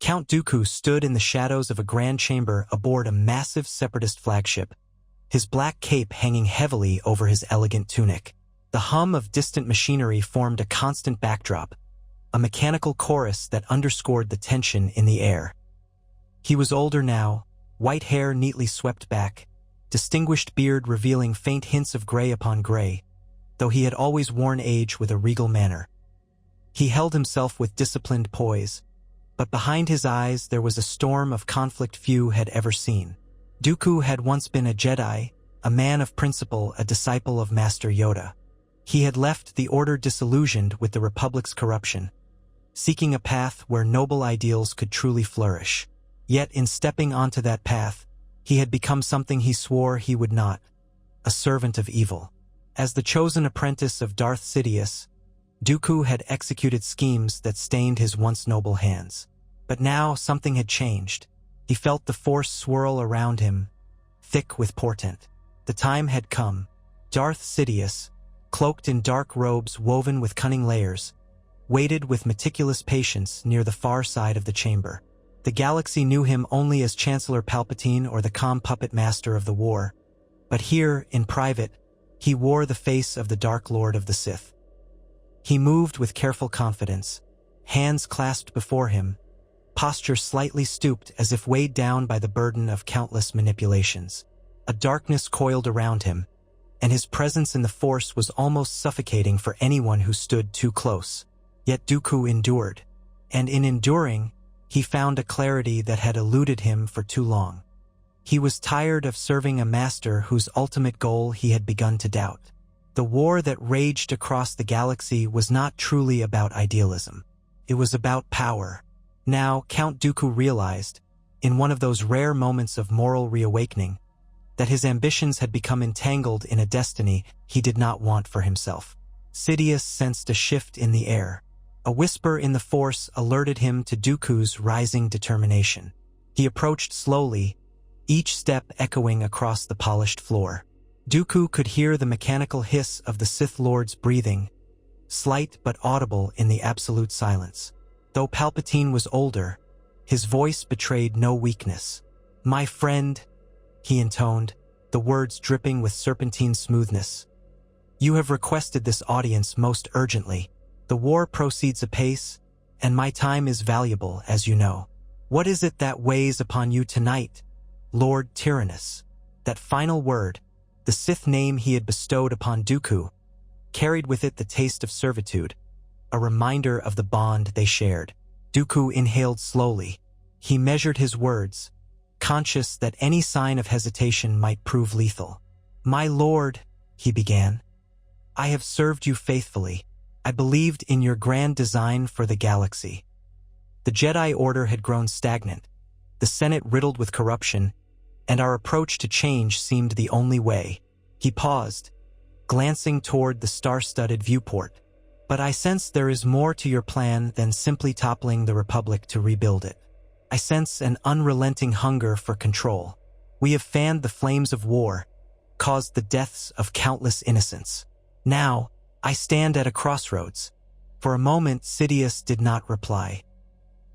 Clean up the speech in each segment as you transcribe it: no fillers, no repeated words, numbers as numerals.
Count Dooku stood in the shadows of a grand chamber aboard a massive separatist flagship, his black cape hanging heavily over his elegant tunic. The hum of distant machinery formed a constant backdrop, a mechanical chorus that underscored the tension in the air. He was older now, white hair neatly swept back, distinguished beard revealing faint hints of gray upon gray, though he had always worn age with a regal manner. He held himself with disciplined poise, but behind his eyes there was a storm of conflict few had ever seen. Dooku had once been a Jedi, a man of principle, a disciple of Master Yoda. He had left the Order disillusioned with the Republic's corruption, seeking a path where noble ideals could truly flourish. Yet in stepping onto that path, he had become something he swore he would not, a servant of evil. As the chosen apprentice of Darth Sidious, Dooku had executed schemes that stained his once noble hands. But now something had changed. He felt the Force swirl around him, thick with portent. The time had come. Darth Sidious, cloaked in dark robes woven with cunning layers, waited with meticulous patience near the far side of the chamber. The galaxy knew him only as Chancellor Palpatine or the calm puppet master of the war, but here, in private, he wore the face of the Dark Lord of the Sith. He moved with careful confidence, hands clasped before him, posture slightly stooped as if weighed down by the burden of countless manipulations. A darkness coiled around him, and his presence in the Force was almost suffocating for anyone who stood too close. Yet Dooku endured, and in enduring, he found a clarity that had eluded him for too long. He was tired of serving a master whose ultimate goal he had begun to doubt. The war that raged across the galaxy was not truly about idealism. It was about power. Now, Count Dooku realized, in one of those rare moments of moral reawakening, that his ambitions had become entangled in a destiny he did not want for himself. Sidious sensed a shift in the air. A whisper in the Force alerted him to Dooku's rising determination. He approached slowly, each step echoing across the polished floor. Dooku could hear the mechanical hiss of the Sith Lord's breathing, slight but audible in the absolute silence. Though Palpatine was older, his voice betrayed no weakness. "My friend," he intoned, the words dripping with serpentine smoothness. "You have requested this audience most urgently. The war proceeds apace, and my time is valuable, as you know. What is it that weighs upon you tonight, Lord Tyrannus?" That final word, the Sith name he had bestowed upon Dooku, carried with it the taste of servitude, a reminder of the bond they shared. Dooku inhaled slowly. He measured his words, conscious that any sign of hesitation might prove lethal. "My lord," he began, "I have served you faithfully. I believed in your grand design for the galaxy." The Jedi Order had grown stagnant, the Senate riddled with corruption, and our approach to change seemed the only way. He paused, glancing toward the star-studded viewport. "But I sense there is more to your plan than simply toppling the Republic to rebuild it. I sense an unrelenting hunger for control. We have fanned the flames of war, caused the deaths of countless innocents. Now, I stand at a crossroads." For a moment, Sidious did not reply.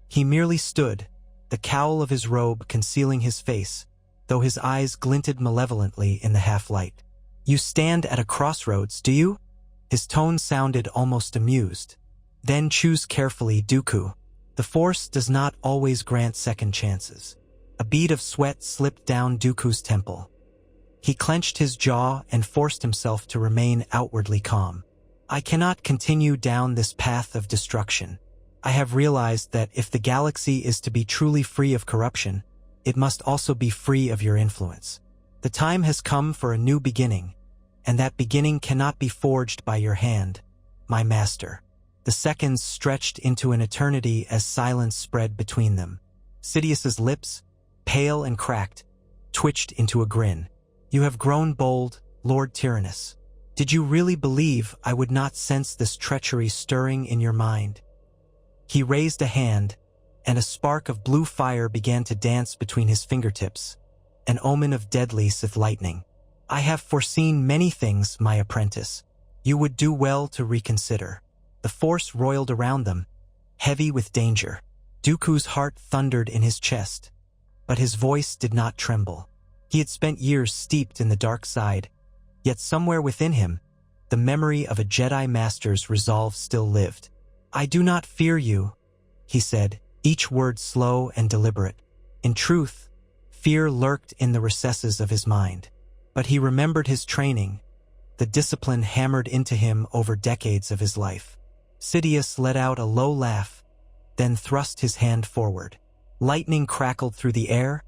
He merely stood, the cowl of his robe concealing his face, though his eyes glinted malevolently in the half-light. "You stand at a crossroads, do you?" His tone sounded almost amused. "Then choose carefully, Dooku. The Force does not always grant second chances." A bead of sweat slipped down Dooku's temple. He clenched his jaw and forced himself to remain outwardly calm. "I cannot continue down this path of destruction. I have realized that if the galaxy is to be truly free of corruption, it must also be free of your influence. The time has come for a new beginning, and that beginning cannot be forged by your hand, my master." The seconds stretched into an eternity as silence spread between them. Sidious's lips, pale and cracked, twitched into a grin. "You have grown bold, Lord Tyrannus. Did you really believe I would not sense this treachery stirring in your mind?" He raised a hand, and a spark of blue fire began to dance between his fingertips, an omen of deadly Sith lightning. "I have foreseen many things, my apprentice. You would do well to reconsider." The Force roiled around them, heavy with danger. Dooku's heart thundered in his chest, but his voice did not tremble. He had spent years steeped in the dark side, yet somewhere within him, the memory of a Jedi Master's resolve still lived. "I do not fear you," he said, each word slow and deliberate. In truth, fear lurked in the recesses of his mind. But he remembered his training, the discipline hammered into him over decades of his life. Sidious let out a low laugh, then thrust his hand forward. Lightning crackled through the air,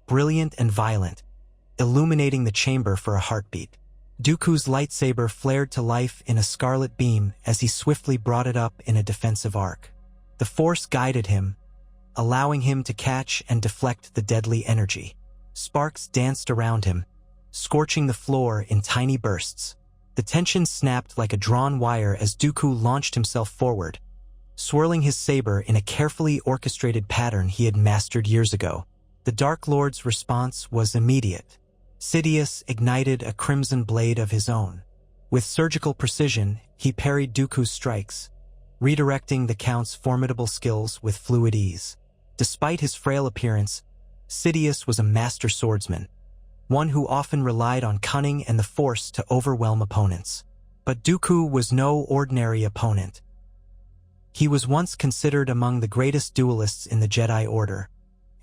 brilliant and violent, illuminating the chamber for a heartbeat. Dooku's lightsaber flared to life in a scarlet beam as he swiftly brought it up in a defensive arc. The Force guided him, allowing him to catch and deflect the deadly energy. Sparks danced around him, scorching the floor in tiny bursts. The tension snapped like a drawn wire as Dooku launched himself forward, swirling his saber in a carefully orchestrated pattern he had mastered years ago. The Dark Lord's response was immediate. Sidious ignited a crimson blade of his own. With surgical precision, he parried Dooku's strikes, redirecting the Count's formidable skills with fluid ease. Despite his frail appearance, Sidious was a master swordsman, one who often relied on cunning and the Force to overwhelm opponents. But Dooku was no ordinary opponent. He was once considered among the greatest duelists in the Jedi Order,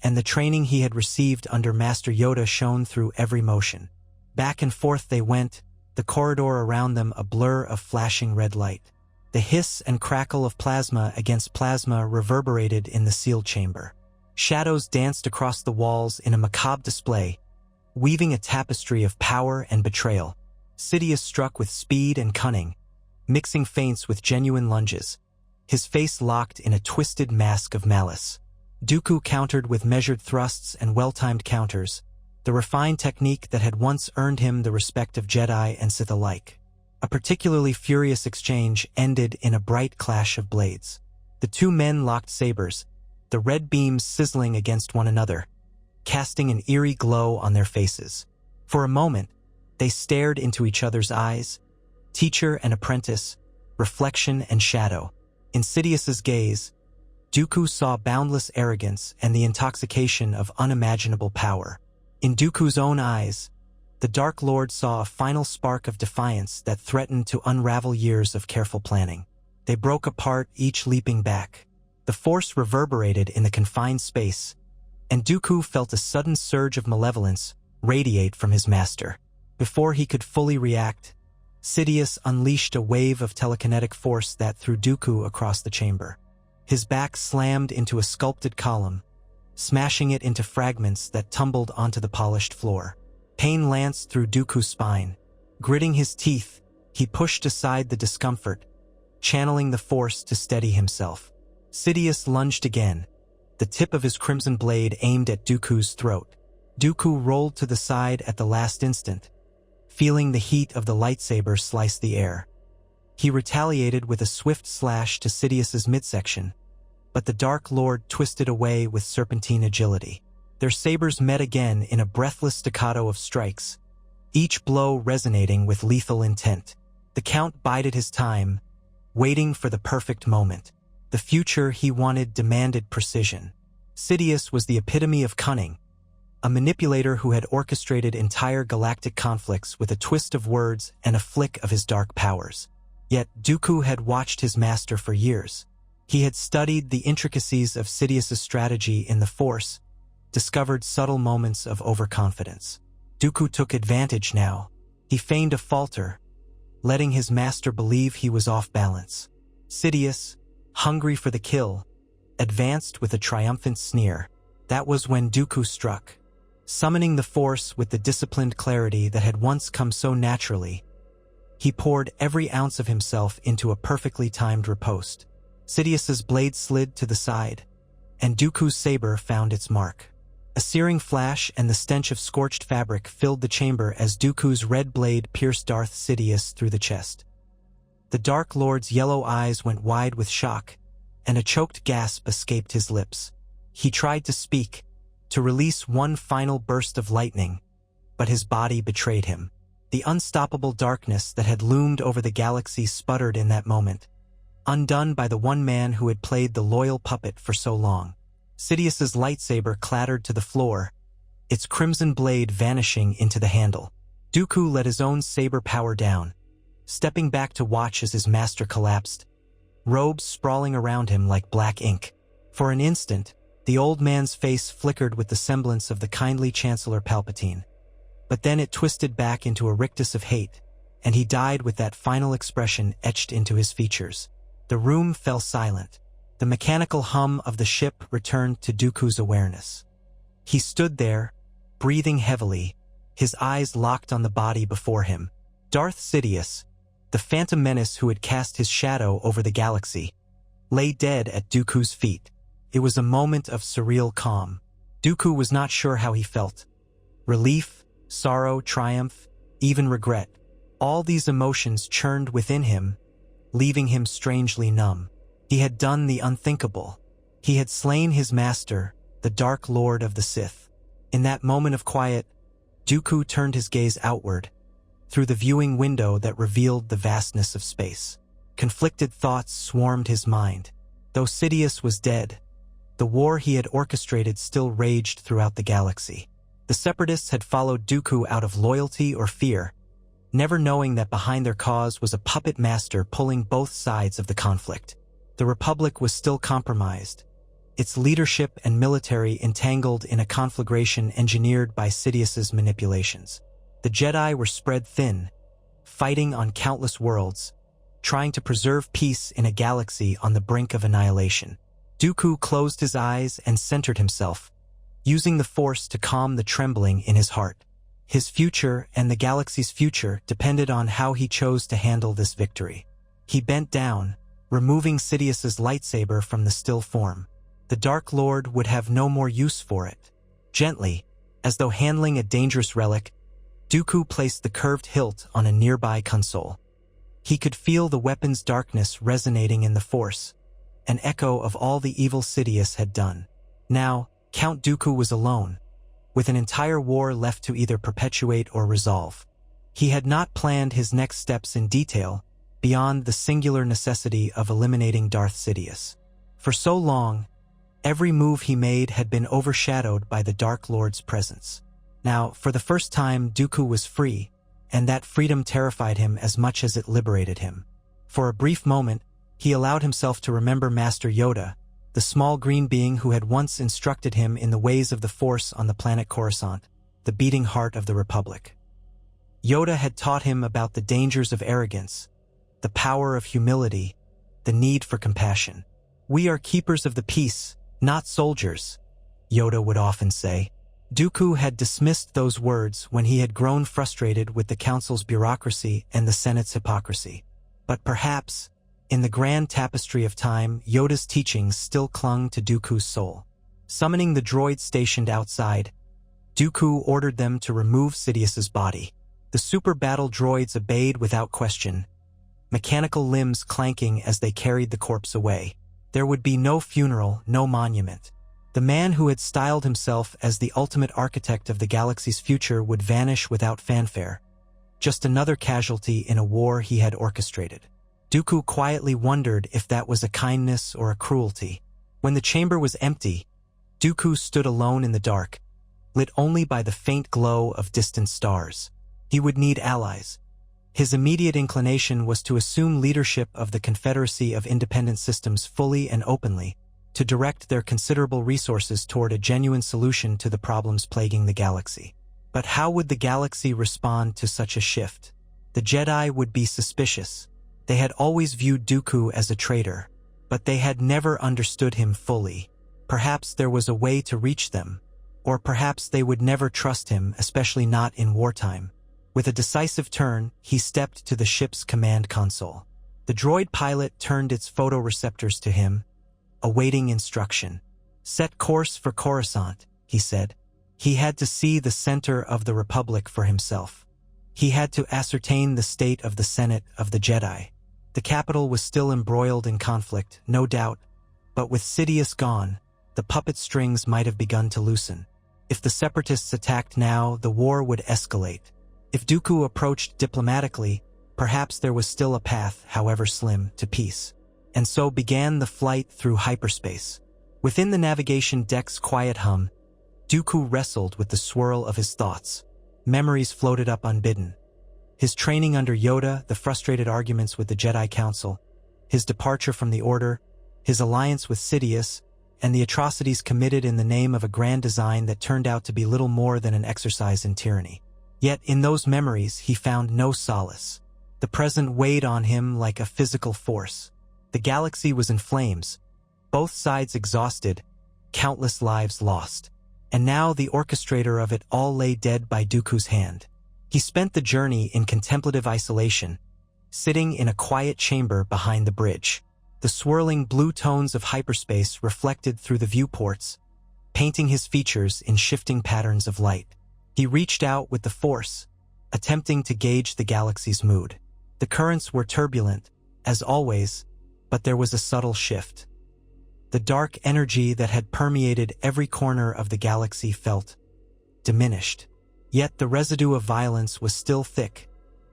and the training he had received under Master Yoda shone through every motion. Back and forth they went, the corridor around them a blur of flashing red light. The hiss and crackle of plasma against plasma reverberated in the sealed chamber. Shadows danced across the walls in a macabre display, weaving a tapestry of power and betrayal. Sidious struck with speed and cunning, mixing feints with genuine lunges, his face locked in a twisted mask of malice. Dooku countered with measured thrusts and well-timed counters, the refined technique that had once earned him the respect of Jedi and Sith alike. A particularly furious exchange ended in a bright clash of blades. The two men locked sabers, the red beams sizzling against one another, casting an eerie glow on their faces. For a moment, they stared into each other's eyes, teacher and apprentice, reflection and shadow. In Sidious's gaze, Dooku saw boundless arrogance and the intoxication of unimaginable power. In Dooku's own eyes, the Dark Lord saw a final spark of defiance that threatened to unravel years of careful planning. They broke apart, each leaping back. The Force reverberated in the confined space, and Dooku felt a sudden surge of malevolence radiate from his master. Before he could fully react, Sidious unleashed a wave of telekinetic force that threw Dooku across the chamber. His back slammed into a sculpted column, smashing it into fragments that tumbled onto the polished floor. Pain lanced through Dooku's spine. Gritting his teeth, he pushed aside the discomfort, channeling the Force to steady himself. Sidious lunged again, the tip of his crimson blade aimed at Dooku's throat. Dooku rolled to the side at the last instant, feeling the heat of the lightsaber slice the air. He retaliated with a swift slash to Sidious's midsection, but the Dark Lord twisted away with serpentine agility. Their sabers met again in a breathless staccato of strikes, each blow resonating with lethal intent. The Count bided his time, waiting for the perfect moment. The future he wanted demanded precision. Sidious was the epitome of cunning, a manipulator who had orchestrated entire galactic conflicts with a twist of words and a flick of his dark powers. Yet Dooku had watched his master for years. He had studied the intricacies of Sidious's strategy in the Force, discovered subtle moments of overconfidence. Dooku took advantage now. He feigned a falter, letting his master believe he was off balance. Sidious, hungry for the kill, advanced with a triumphant sneer. That was when Dooku struck. Summoning the Force with the disciplined clarity that had once come so naturally, he poured every ounce of himself into a perfectly timed riposte. Sidious's blade slid to the side, and Dooku's saber found its mark. A searing flash and the stench of scorched fabric filled the chamber as Dooku's red blade pierced Darth Sidious through the chest. The Dark Lord's yellow eyes went wide with shock, and a choked gasp escaped his lips. He tried to speak, to release one final burst of lightning, but his body betrayed him. The unstoppable darkness that had loomed over the galaxy sputtered in that moment, undone by the one man who had played the loyal puppet for so long. Sidious's lightsaber clattered to the floor, its crimson blade vanishing into the handle. Dooku let his own saber power down, stepping back to watch as his master collapsed, robes sprawling around him like black ink. For an instant, the old man's face flickered with the semblance of the kindly Chancellor Palpatine. But then it twisted back into a rictus of hate, and he died with that final expression etched into his features. The room fell silent. The mechanical hum of the ship returned to Dooku's awareness. He stood there, breathing heavily, his eyes locked on the body before him. Darth Sidious, the phantom menace who had cast his shadow over the galaxy, lay dead at Dooku's feet. It was a moment of surreal calm. Dooku was not sure how he felt. Relief, sorrow, triumph, even regret. All these emotions churned within him, leaving him strangely numb. He had done the unthinkable. He had slain his master, the Dark Lord of the Sith. In that moment of quiet, Dooku turned his gaze outward, through the viewing window that revealed the vastness of space. Conflicted thoughts swarmed his mind. Though Sidious was dead, the war he had orchestrated still raged throughout the galaxy. The Separatists had followed Dooku out of loyalty or fear, never knowing that behind their cause was a puppet master pulling both sides of the conflict. The Republic was still compromised, its leadership and military entangled in a conflagration engineered by Sidious's manipulations. The Jedi were spread thin, fighting on countless worlds, trying to preserve peace in a galaxy on the brink of annihilation. Dooku closed his eyes and centered himself, using the Force to calm the trembling in his heart. His future and the galaxy's future depended on how he chose to handle this victory. He bent down, removing Sidious's lightsaber from the still form. The Dark Lord would have no more use for it. Gently, as though handling a dangerous relic, Dooku placed the curved hilt on a nearby console. He could feel the weapon's darkness resonating in the Force, an echo of all the evil Sidious had done. Now, Count Dooku was alone, with an entire war left to either perpetuate or resolve. He had not planned his next steps in detail, beyond the singular necessity of eliminating Darth Sidious. For so long, every move he made had been overshadowed by the Dark Lord's presence. Now, for the first time, Dooku was free, and that freedom terrified him as much as it liberated him. For a brief moment, he allowed himself to remember Master Yoda, the small green being who had once instructed him in the ways of the Force on the planet Coruscant, the beating heart of the Republic. Yoda had taught him about the dangers of arrogance, the power of humility, the need for compassion. "We are keepers of the peace, not soldiers," Yoda would often say. Dooku had dismissed those words when he had grown frustrated with the Council's bureaucracy and the Senate's hypocrisy. But perhaps, in the grand tapestry of time, Yoda's teachings still clung to Dooku's soul. Summoning the droids stationed outside, Dooku ordered them to remove Sidious's body. The super battle droids obeyed without question, mechanical limbs clanking as they carried the corpse away. There would be no funeral, no monument. The man who had styled himself as the ultimate architect of the galaxy's future would vanish without fanfare, just another casualty in a war he had orchestrated. Dooku quietly wondered if that was a kindness or a cruelty. When the chamber was empty, Dooku stood alone in the dark, lit only by the faint glow of distant stars. He would need allies. His immediate inclination was to assume leadership of the Confederacy of Independent Systems fully and openly, to direct their considerable resources toward a genuine solution to the problems plaguing the galaxy. But how would the galaxy respond to such a shift? The Jedi would be suspicious. They had always viewed Dooku as a traitor, but they had never understood him fully. Perhaps there was a way to reach them, or perhaps they would never trust him, especially not in wartime. With a decisive turn, he stepped to the ship's command console. The droid pilot turned its photoreceptors to him, awaiting instruction. "Set course for Coruscant," he said. He had to see the center of the Republic for himself. He had to ascertain the state of the Senate of the Jedi. The capital was still embroiled in conflict, no doubt, but with Sidious gone, the puppet strings might have begun to loosen. If the Separatists attacked now, the war would escalate. If Dooku approached diplomatically, perhaps there was still a path, however slim, to peace. And so began the flight through hyperspace. Within the navigation deck's quiet hum, Dooku wrestled with the swirl of his thoughts. Memories floated up unbidden. His training under Yoda, the frustrated arguments with the Jedi Council, his departure from the Order, his alliance with Sidious, and the atrocities committed in the name of a grand design that turned out to be little more than an exercise in tyranny. Yet in those memories he found no solace. The present weighed on him like a physical force. The galaxy was in flames, both sides exhausted, countless lives lost. And now the orchestrator of it all lay dead by Dooku's hand. He spent the journey in contemplative isolation, sitting in a quiet chamber behind the bridge. The swirling blue tones of hyperspace reflected through the viewports, painting his features in shifting patterns of light. He reached out with the Force, attempting to gauge the galaxy's mood. The currents were turbulent, as always, but there was a subtle shift. The dark energy that had permeated every corner of the galaxy felt diminished. Yet the residue of violence was still thick,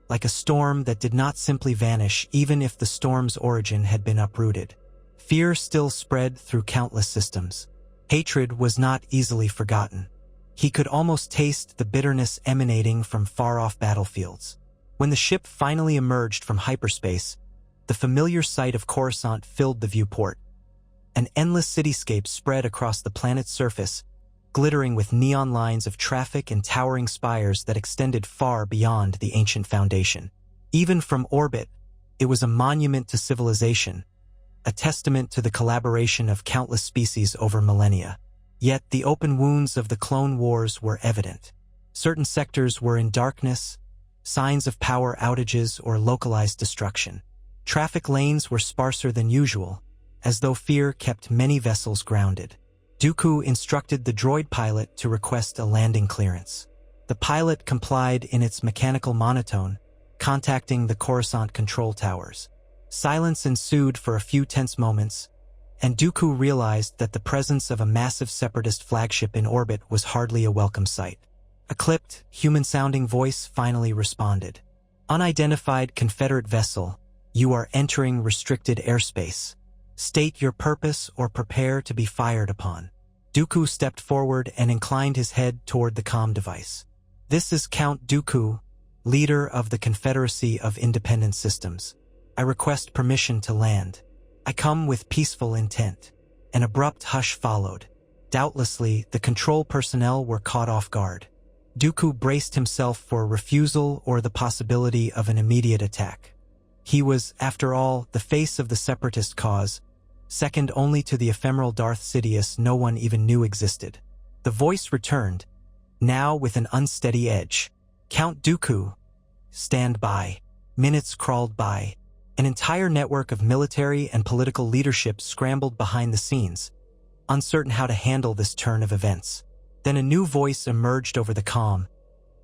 like a storm that did not simply vanish even if the storm's origin had been uprooted. Fear still spread through countless systems. Hatred was not easily forgotten. He could almost taste the bitterness emanating from far-off battlefields. When the ship finally emerged from hyperspace, the familiar sight of Coruscant filled the viewport. An endless cityscape spread across the planet's surface, glittering with neon lines of traffic and towering spires that extended far beyond the ancient foundation. Even from orbit, it was a monument to civilization, a testament to the collaboration of countless species over millennia. Yet the open wounds of the Clone Wars were evident. Certain sectors were in darkness, signs of power outages or localized destruction. Traffic lanes were sparser than usual, as though fear kept many vessels grounded. Dooku instructed the droid pilot to request a landing clearance. The pilot complied in its mechanical monotone, contacting the Coruscant control towers. Silence ensued for a few tense moments, and Dooku realized that the presence of a massive separatist flagship in orbit was hardly a welcome sight. A clipped, human-sounding voice finally responded. "Unidentified Confederate vessel, you are entering restricted airspace. State your purpose or prepare to be fired upon." Dooku stepped forward and inclined his head toward the comm device. "This is Count Dooku, leader of the Confederacy of Independent Systems. I request permission to land. I come with peaceful intent." An abrupt hush followed. Doubtlessly, the control personnel were caught off guard. Dooku braced himself for a refusal or the possibility of an immediate attack. He was, after all, the face of the separatist cause, second only to the ephemeral Darth Sidious no one even knew existed. The voice returned, now with an unsteady edge. "Count Dooku, stand by." Minutes crawled by. An entire network of military and political leadership scrambled behind the scenes, uncertain how to handle this turn of events. Then a new voice emerged over the comm,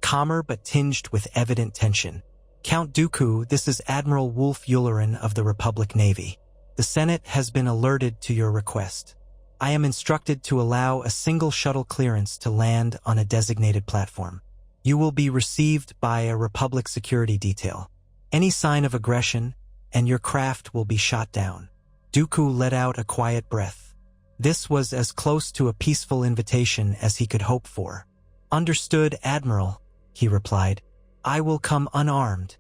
calmer but tinged with evident tension. "Count Dooku, this is Admiral Wolf Yularen of the Republic Navy. The Senate has been alerted to your request. I am instructed to allow a single shuttle clearance to land on a designated platform. You will be received by a Republic security detail. Any sign of aggression, and your craft will be shot down." Dooku let out a quiet breath. This was as close to a peaceful invitation as he could hope for. "Understood, Admiral," he replied. "I will come unarmed,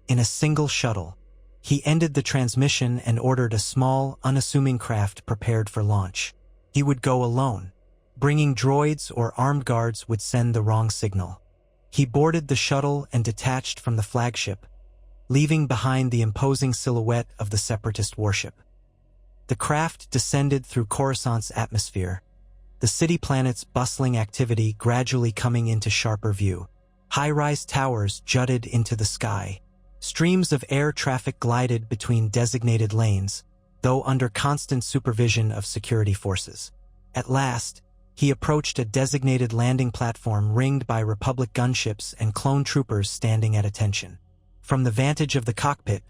in a single shuttle." He ended the transmission and ordered a small, unassuming craft prepared for launch. He would go alone. Bringing droids or armed guards would send the wrong signal. He boarded the shuttle and detached from the flagship, leaving behind the imposing silhouette of the separatist warship. The craft descended through Coruscant's atmosphere, the city planet's bustling activity gradually coming into sharper view. High-rise towers jutted into the sky. Streams of air traffic glided between designated lanes, though under constant supervision of security forces. At last, he approached a designated landing platform ringed by Republic gunships and clone troopers standing at attention. From the vantage of the cockpit,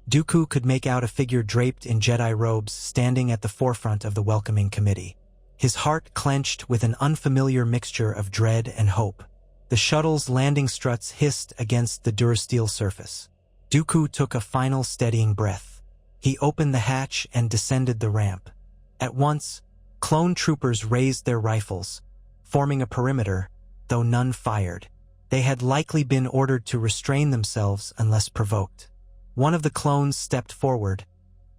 Dooku could make out a figure draped in Jedi robes standing at the forefront of the welcoming committee. His heart clenched with an unfamiliar mixture of dread and hope. The shuttle's landing struts hissed against the durasteel surface. Dooku took a final steadying breath. He opened the hatch and descended the ramp. At once, clone troopers raised their rifles, forming a perimeter, though none fired. They had likely been ordered to restrain themselves unless provoked. One of the clones stepped forward,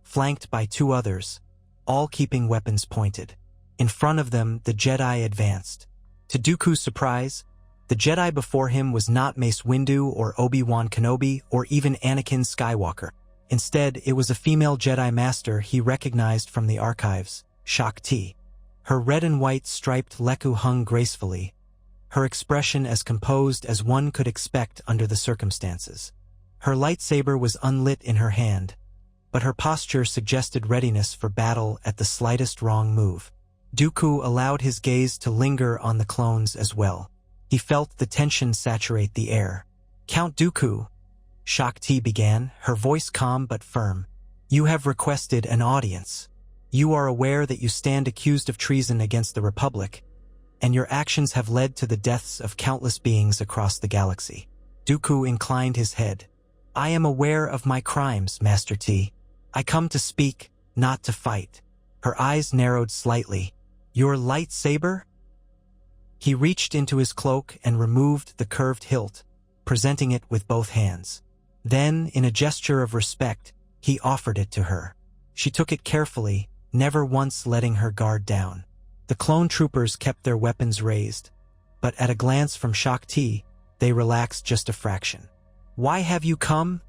flanked by two others, all keeping weapons pointed. In front of them, the Jedi advanced. To Dooku's surprise, the Jedi before him was not Mace Windu or Obi-Wan Kenobi or even Anakin Skywalker. Instead, it was a female Jedi Master he recognized from the archives, Shaak-Ti. Her red and white striped lekku hung gracefully, her expression as composed as one could expect under the circumstances. Her lightsaber was unlit in her hand, but her posture suggested readiness for battle at the slightest wrong move. Dooku allowed his gaze to linger on the clones as well. He felt the tension saturate the air. "Count Dooku," Shaak-Ti began, her voice calm but firm. "You have requested an audience. You are aware that you stand accused of treason against the Republic, and your actions have led to the deaths of countless beings across the galaxy." Dooku inclined his head. "I am aware of my crimes, Master T. I come to speak, not to fight." Her eyes narrowed slightly. "Your lightsaber?" He reached into his cloak and removed the curved hilt, presenting it with both hands. Then, in a gesture of respect, he offered it to her. She took it carefully, never once letting her guard down. The clone troopers kept their weapons raised, but at a glance from Shaak-Ti, they relaxed just a fraction. "Why have you come?"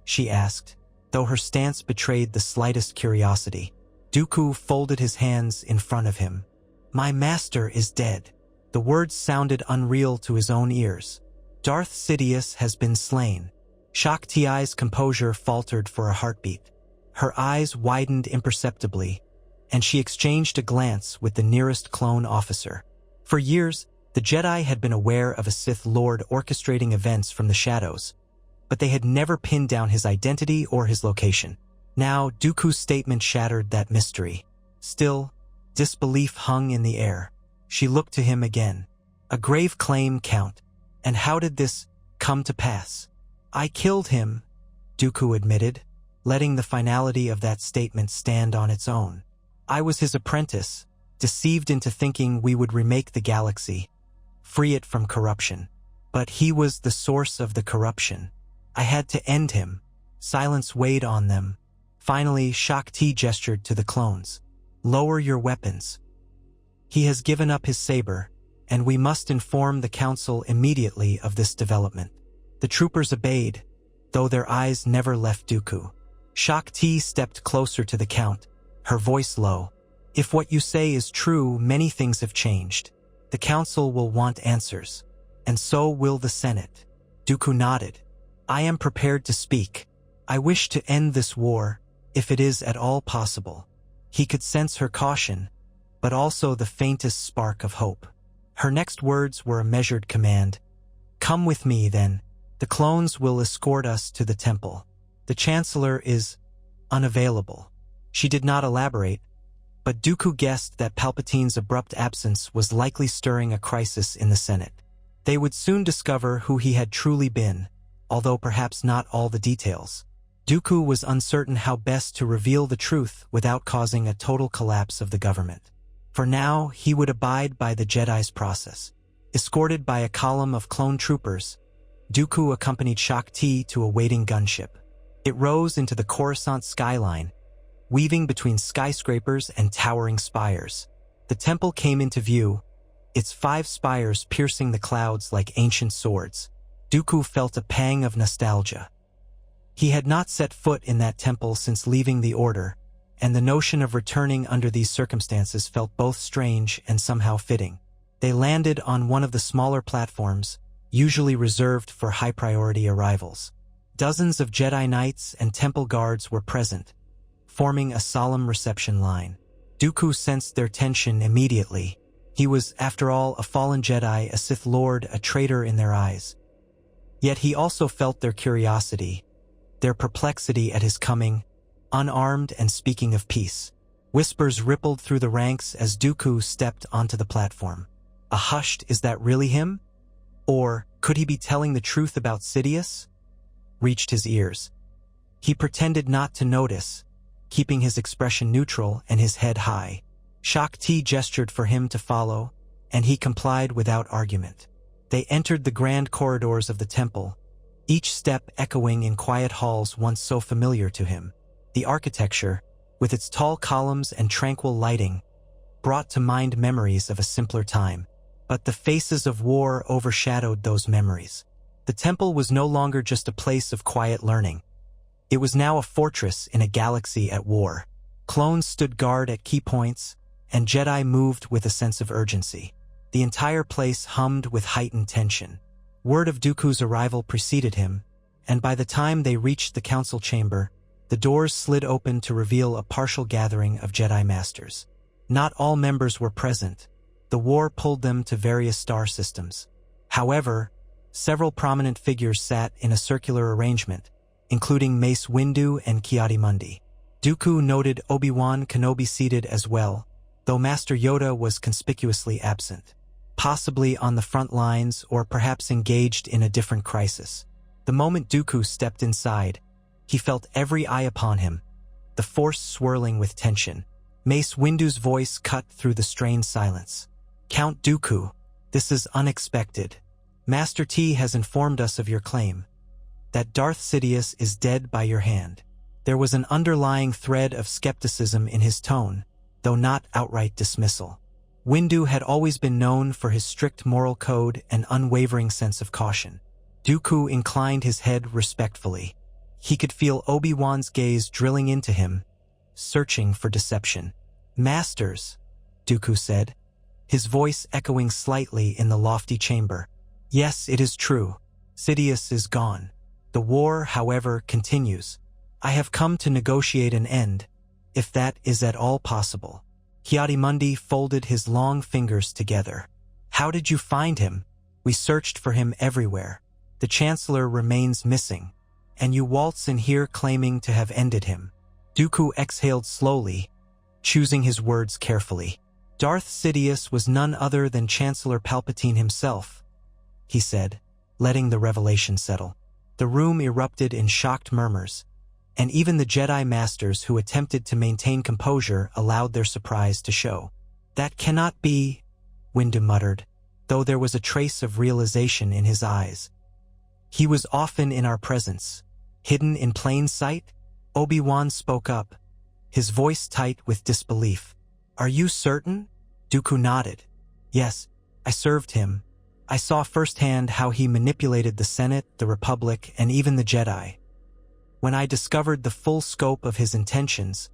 she asked, though her stance betrayed the slightest curiosity. Dooku folded his hands in front of him. "My master is dead." The words sounded unreal to his own ears. "Darth Sidious has been slain." Shaak-Ti's composure faltered for a heartbeat. Her eyes widened imperceptibly, and she exchanged a glance with the nearest clone officer. For years, the Jedi had been aware of a Sith Lord orchestrating events from the shadows, but they had never pinned down his identity or his location. Now, Dooku's statement shattered that mystery. Still, disbelief hung in the air. She looked to him again. "A grave claim, Count. And how did this come to pass?" "I killed him," Dooku admitted, letting the finality of that statement stand on its own. "I was his apprentice, deceived into thinking we would remake the galaxy, free it from corruption. But he was the source of the corruption. I had to end him." Silence weighed on them. Finally, Shaak-Ti gestured to the clones. "Lower your weapons. He has given up his saber, and we must inform the Council immediately of this development." The troopers obeyed, though their eyes never left Dooku. Shaak-Ti stepped closer to the Count, her voice low. "If what you say is true, many things have changed. The Council will want answers, and so will the Senate." Dooku nodded. "I am prepared to speak. I wish to end this war, if it is at all possible." He could sense her caution, but also the faintest spark of hope. Her next words were a measured command. "Come with me, then. The clones will escort us to the temple. The Chancellor is unavailable." She did not elaborate, but Dooku guessed that Palpatine's abrupt absence was likely stirring a crisis in the Senate. They would soon discover who he had truly been, although perhaps not all the details. Dooku was uncertain how best to reveal the truth without causing a total collapse of the government. For now, he would abide by the Jedi's process. Escorted by a column of clone troopers, Dooku accompanied Shaak-Ti to a waiting gunship. It rose into the Coruscant skyline, weaving between skyscrapers and towering spires. The temple came into view, its 5 spires piercing the clouds like ancient swords. Dooku felt a pang of nostalgia. He had not set foot in that temple since leaving the Order, and the notion of returning under these circumstances felt both strange and somehow fitting. They landed on one of the smaller platforms, usually reserved for high-priority arrivals. Dozens of Jedi Knights and temple guards were present, forming a solemn reception line. Dooku sensed their tension immediately. He was, after all, a fallen Jedi, a Sith Lord, a traitor in their eyes. Yet he also felt their curiosity, their perplexity at his coming, unarmed and speaking of peace. Whispers rippled through the ranks as Dooku stepped onto the platform. A hushed, "Is that really him?" Or, "Could he be telling the truth about Sidious?" reached his ears. He pretended not to notice, keeping his expression neutral and his head high. Shakti gestured for him to follow, and he complied without argument. They entered the grand corridors of the temple, each step echoing in quiet halls once so familiar to him. The architecture, with its tall columns and tranquil lighting, brought to mind memories of a simpler time. But the faces of war overshadowed those memories. The temple was no longer just a place of quiet learning. It was now a fortress in a galaxy at war. Clones stood guard at key points, and Jedi moved with a sense of urgency. The entire place hummed with heightened tension. Word of Dooku's arrival preceded him, and by the time they reached the council chamber, the doors slid open to reveal a partial gathering of Jedi Masters. Not all members were present. The war pulled them to various star systems. However, several prominent figures sat in a circular arrangement, including Mace Windu and Ki-Adi-Mundi. Dooku noted Obi-Wan Kenobi seated as well, though Master Yoda was conspicuously absent, possibly on the front lines or perhaps engaged in a different crisis. The moment Dooku stepped inside, he felt every eye upon him, the force swirling with tension. Mace Windu's voice cut through the strained silence. "Count Dooku, this is unexpected. Master T has informed us of your claim, that Darth Sidious is dead by your hand." There was an underlying thread of skepticism in his tone, though not outright dismissal. Windu had always been known for his strict moral code and unwavering sense of caution. Dooku inclined his head respectfully. He could feel Obi-Wan's gaze drilling into him, searching for deception. "Masters," Dooku said, his voice echoing slightly in the lofty chamber. "Yes, it is true. Sidious is gone. The war, however, continues. I have come to negotiate an end, if that is at all possible." Ki-Adi-Mundi folded his long fingers together. "How did you find him? We searched for him everywhere. The Chancellor remains missing, and you waltz in here claiming to have ended him." Dooku exhaled slowly, choosing his words carefully. "Darth Sidious was none other than Chancellor Palpatine himself," he said, letting the revelation settle. The room erupted in shocked murmurs, and even the Jedi Masters who attempted to maintain composure allowed their surprise to show. "That cannot be," Windu muttered, though there was a trace of realization in his eyes. "He was often in our presence, hidden in plain sight." Obi-Wan spoke up, his voice tight with disbelief. "Are you certain?" Dooku nodded. "Yes, I served him. I saw firsthand how he manipulated the Senate, the Republic, and even the Jedi. When I discovered the full scope of his intentions,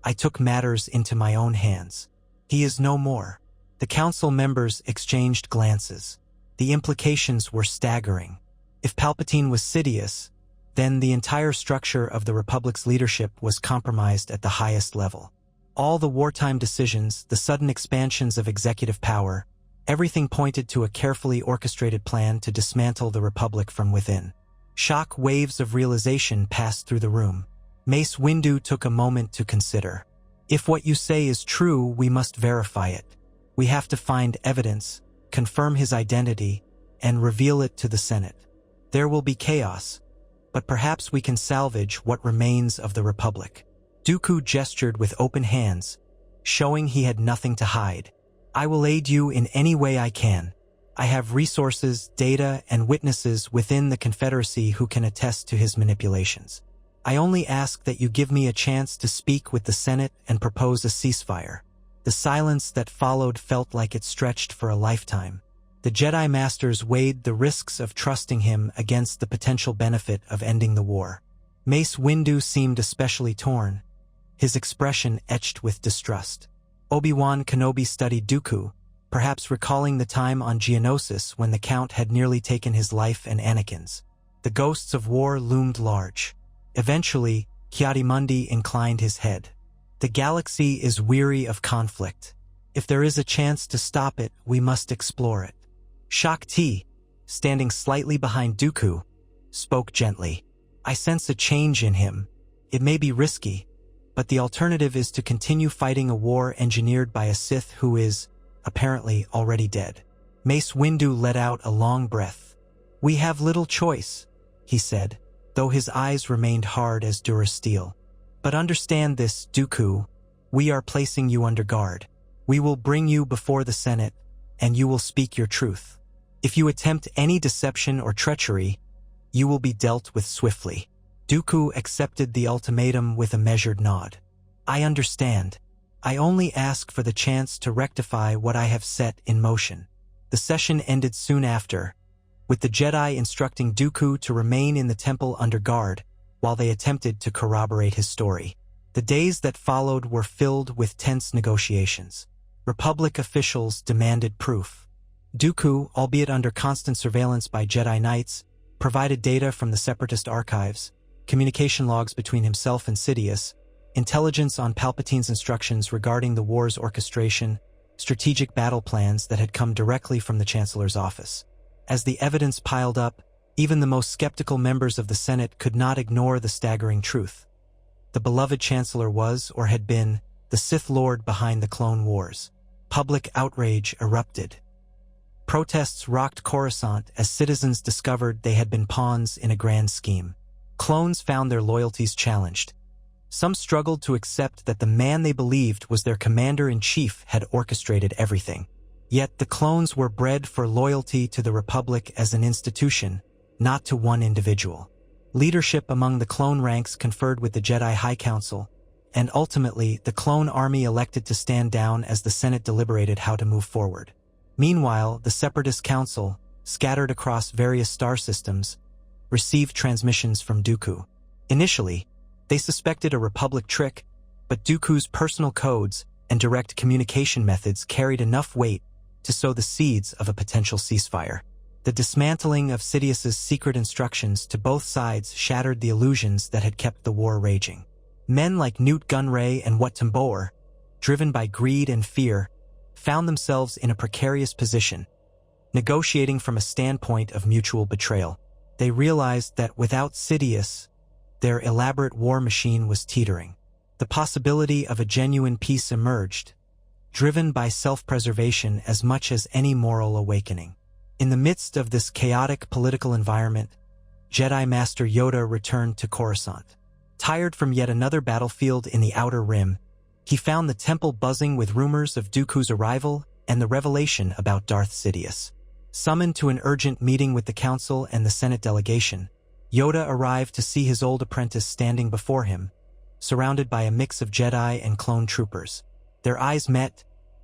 I took matters into my own hands. He is no more." The council members exchanged glances. The implications were staggering. If Palpatine was Sidious, then the entire structure of the Republic's leadership was compromised at the highest level. All the wartime decisions, the sudden expansions of executive power, everything pointed to a carefully orchestrated plan to dismantle the Republic from within. Shock waves of realization passed through the room. Mace Windu took a moment to consider. "If what you say is true, we must verify it. We have to find evidence, confirm his identity, and reveal it to the Senate. There will be chaos, but perhaps we can salvage what remains of the Republic." Dooku gestured with open hands, showing he had nothing to hide. "I will aid you in any way I can. I have resources, data, and witnesses within the Confederacy who can attest to his manipulations. I only ask that you give me a chance to speak with the Senate and propose a ceasefire." The silence that followed felt like it stretched for a lifetime. The Jedi Masters weighed the risks of trusting him against the potential benefit of ending the war. Mace Windu seemed especially torn, his expression etched with distrust. Obi-Wan Kenobi studied Dooku, perhaps recalling the time on Geonosis when the Count had nearly taken his life and Anakin's. The ghosts of war loomed large. Eventually, Ki-Adi-Mundi inclined his head. "The galaxy is weary of conflict. If there is a chance to stop it, we must explore it." Shakti, standing slightly behind Dooku, spoke gently. "I sense a change in him. It may be risky, but the alternative is to continue fighting a war engineered by a Sith who is, apparently, already dead." Mace Windu let out a long breath. "We have little choice," he said, though his eyes remained hard as Durasteel. "But understand this, Dooku. We are placing you under guard. We will bring you before the Senate, and you will speak your truth. If you attempt any deception or treachery, you will be dealt with swiftly." Dooku accepted the ultimatum with a measured nod. "I understand. I only ask for the chance to rectify what I have set in motion." The session ended soon after, with the Jedi instructing Dooku to remain in the temple under guard while they attempted to corroborate his story. The days that followed were filled with tense negotiations. Republic officials demanded proof. Dooku, albeit under constant surveillance by Jedi Knights, provided data from the Separatist archives, communication logs between himself and Sidious, intelligence on Palpatine's instructions regarding the war's orchestration, strategic battle plans that had come directly from the Chancellor's office. As the evidence piled up, even the most skeptical members of the Senate could not ignore the staggering truth. The beloved Chancellor was, or had been, the Sith Lord behind the Clone Wars. Public outrage erupted. Protests rocked Coruscant as citizens discovered they had been pawns in a grand scheme. Clones found their loyalties challenged. Some struggled to accept that the man they believed was their commander-in-chief had orchestrated everything. Yet the clones were bred for loyalty to the Republic as an institution, not to one individual. Leadership among the clone ranks conferred with the Jedi High Council, and ultimately the clone army elected to stand down as the Senate deliberated how to move forward. Meanwhile, the Separatist Council, scattered across various star systems, received transmissions from Dooku. Initially, they suspected a Republic trick, but Dooku's personal codes and direct communication methods carried enough weight to sow the seeds of a potential ceasefire. The dismantling of Sidious's secret instructions to both sides shattered the illusions that had kept the war raging. Men like Newt Gunray and Wat Tambor, driven by greed and fear, found themselves in a precarious position, negotiating from a standpoint of mutual betrayal. They realized that without Sidious, their elaborate war machine was teetering. The possibility of a genuine peace emerged, driven by self-preservation as much as any moral awakening. In the midst of this chaotic political environment, Jedi Master Yoda returned to Coruscant. Tired from yet another battlefield in the Outer Rim, he found the temple buzzing with rumors of Dooku's arrival and the revelation about Darth Sidious. Summoned to an urgent meeting with the Council and the Senate delegation, Yoda arrived to see his old apprentice standing before him, surrounded by a mix of Jedi and clone troopers. Their eyes met,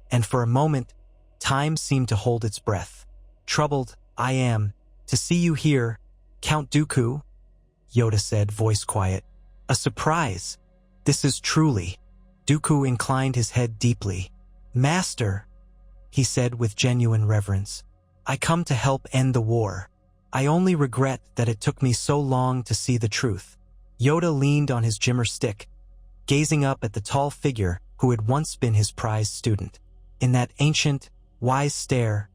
and for a moment, time seemed to hold its breath. "Troubled, I am, to see you here, Count Dooku," Yoda said, voice quiet. "A surprise. This is truly." Dooku inclined his head deeply. "Master," he said with genuine reverence, "I come to help end the war. I only regret that it took me so long to see the truth." Yoda leaned on his Jimmer stick, gazing up at the tall figure who had once been his prized student. In that ancient, wise stare,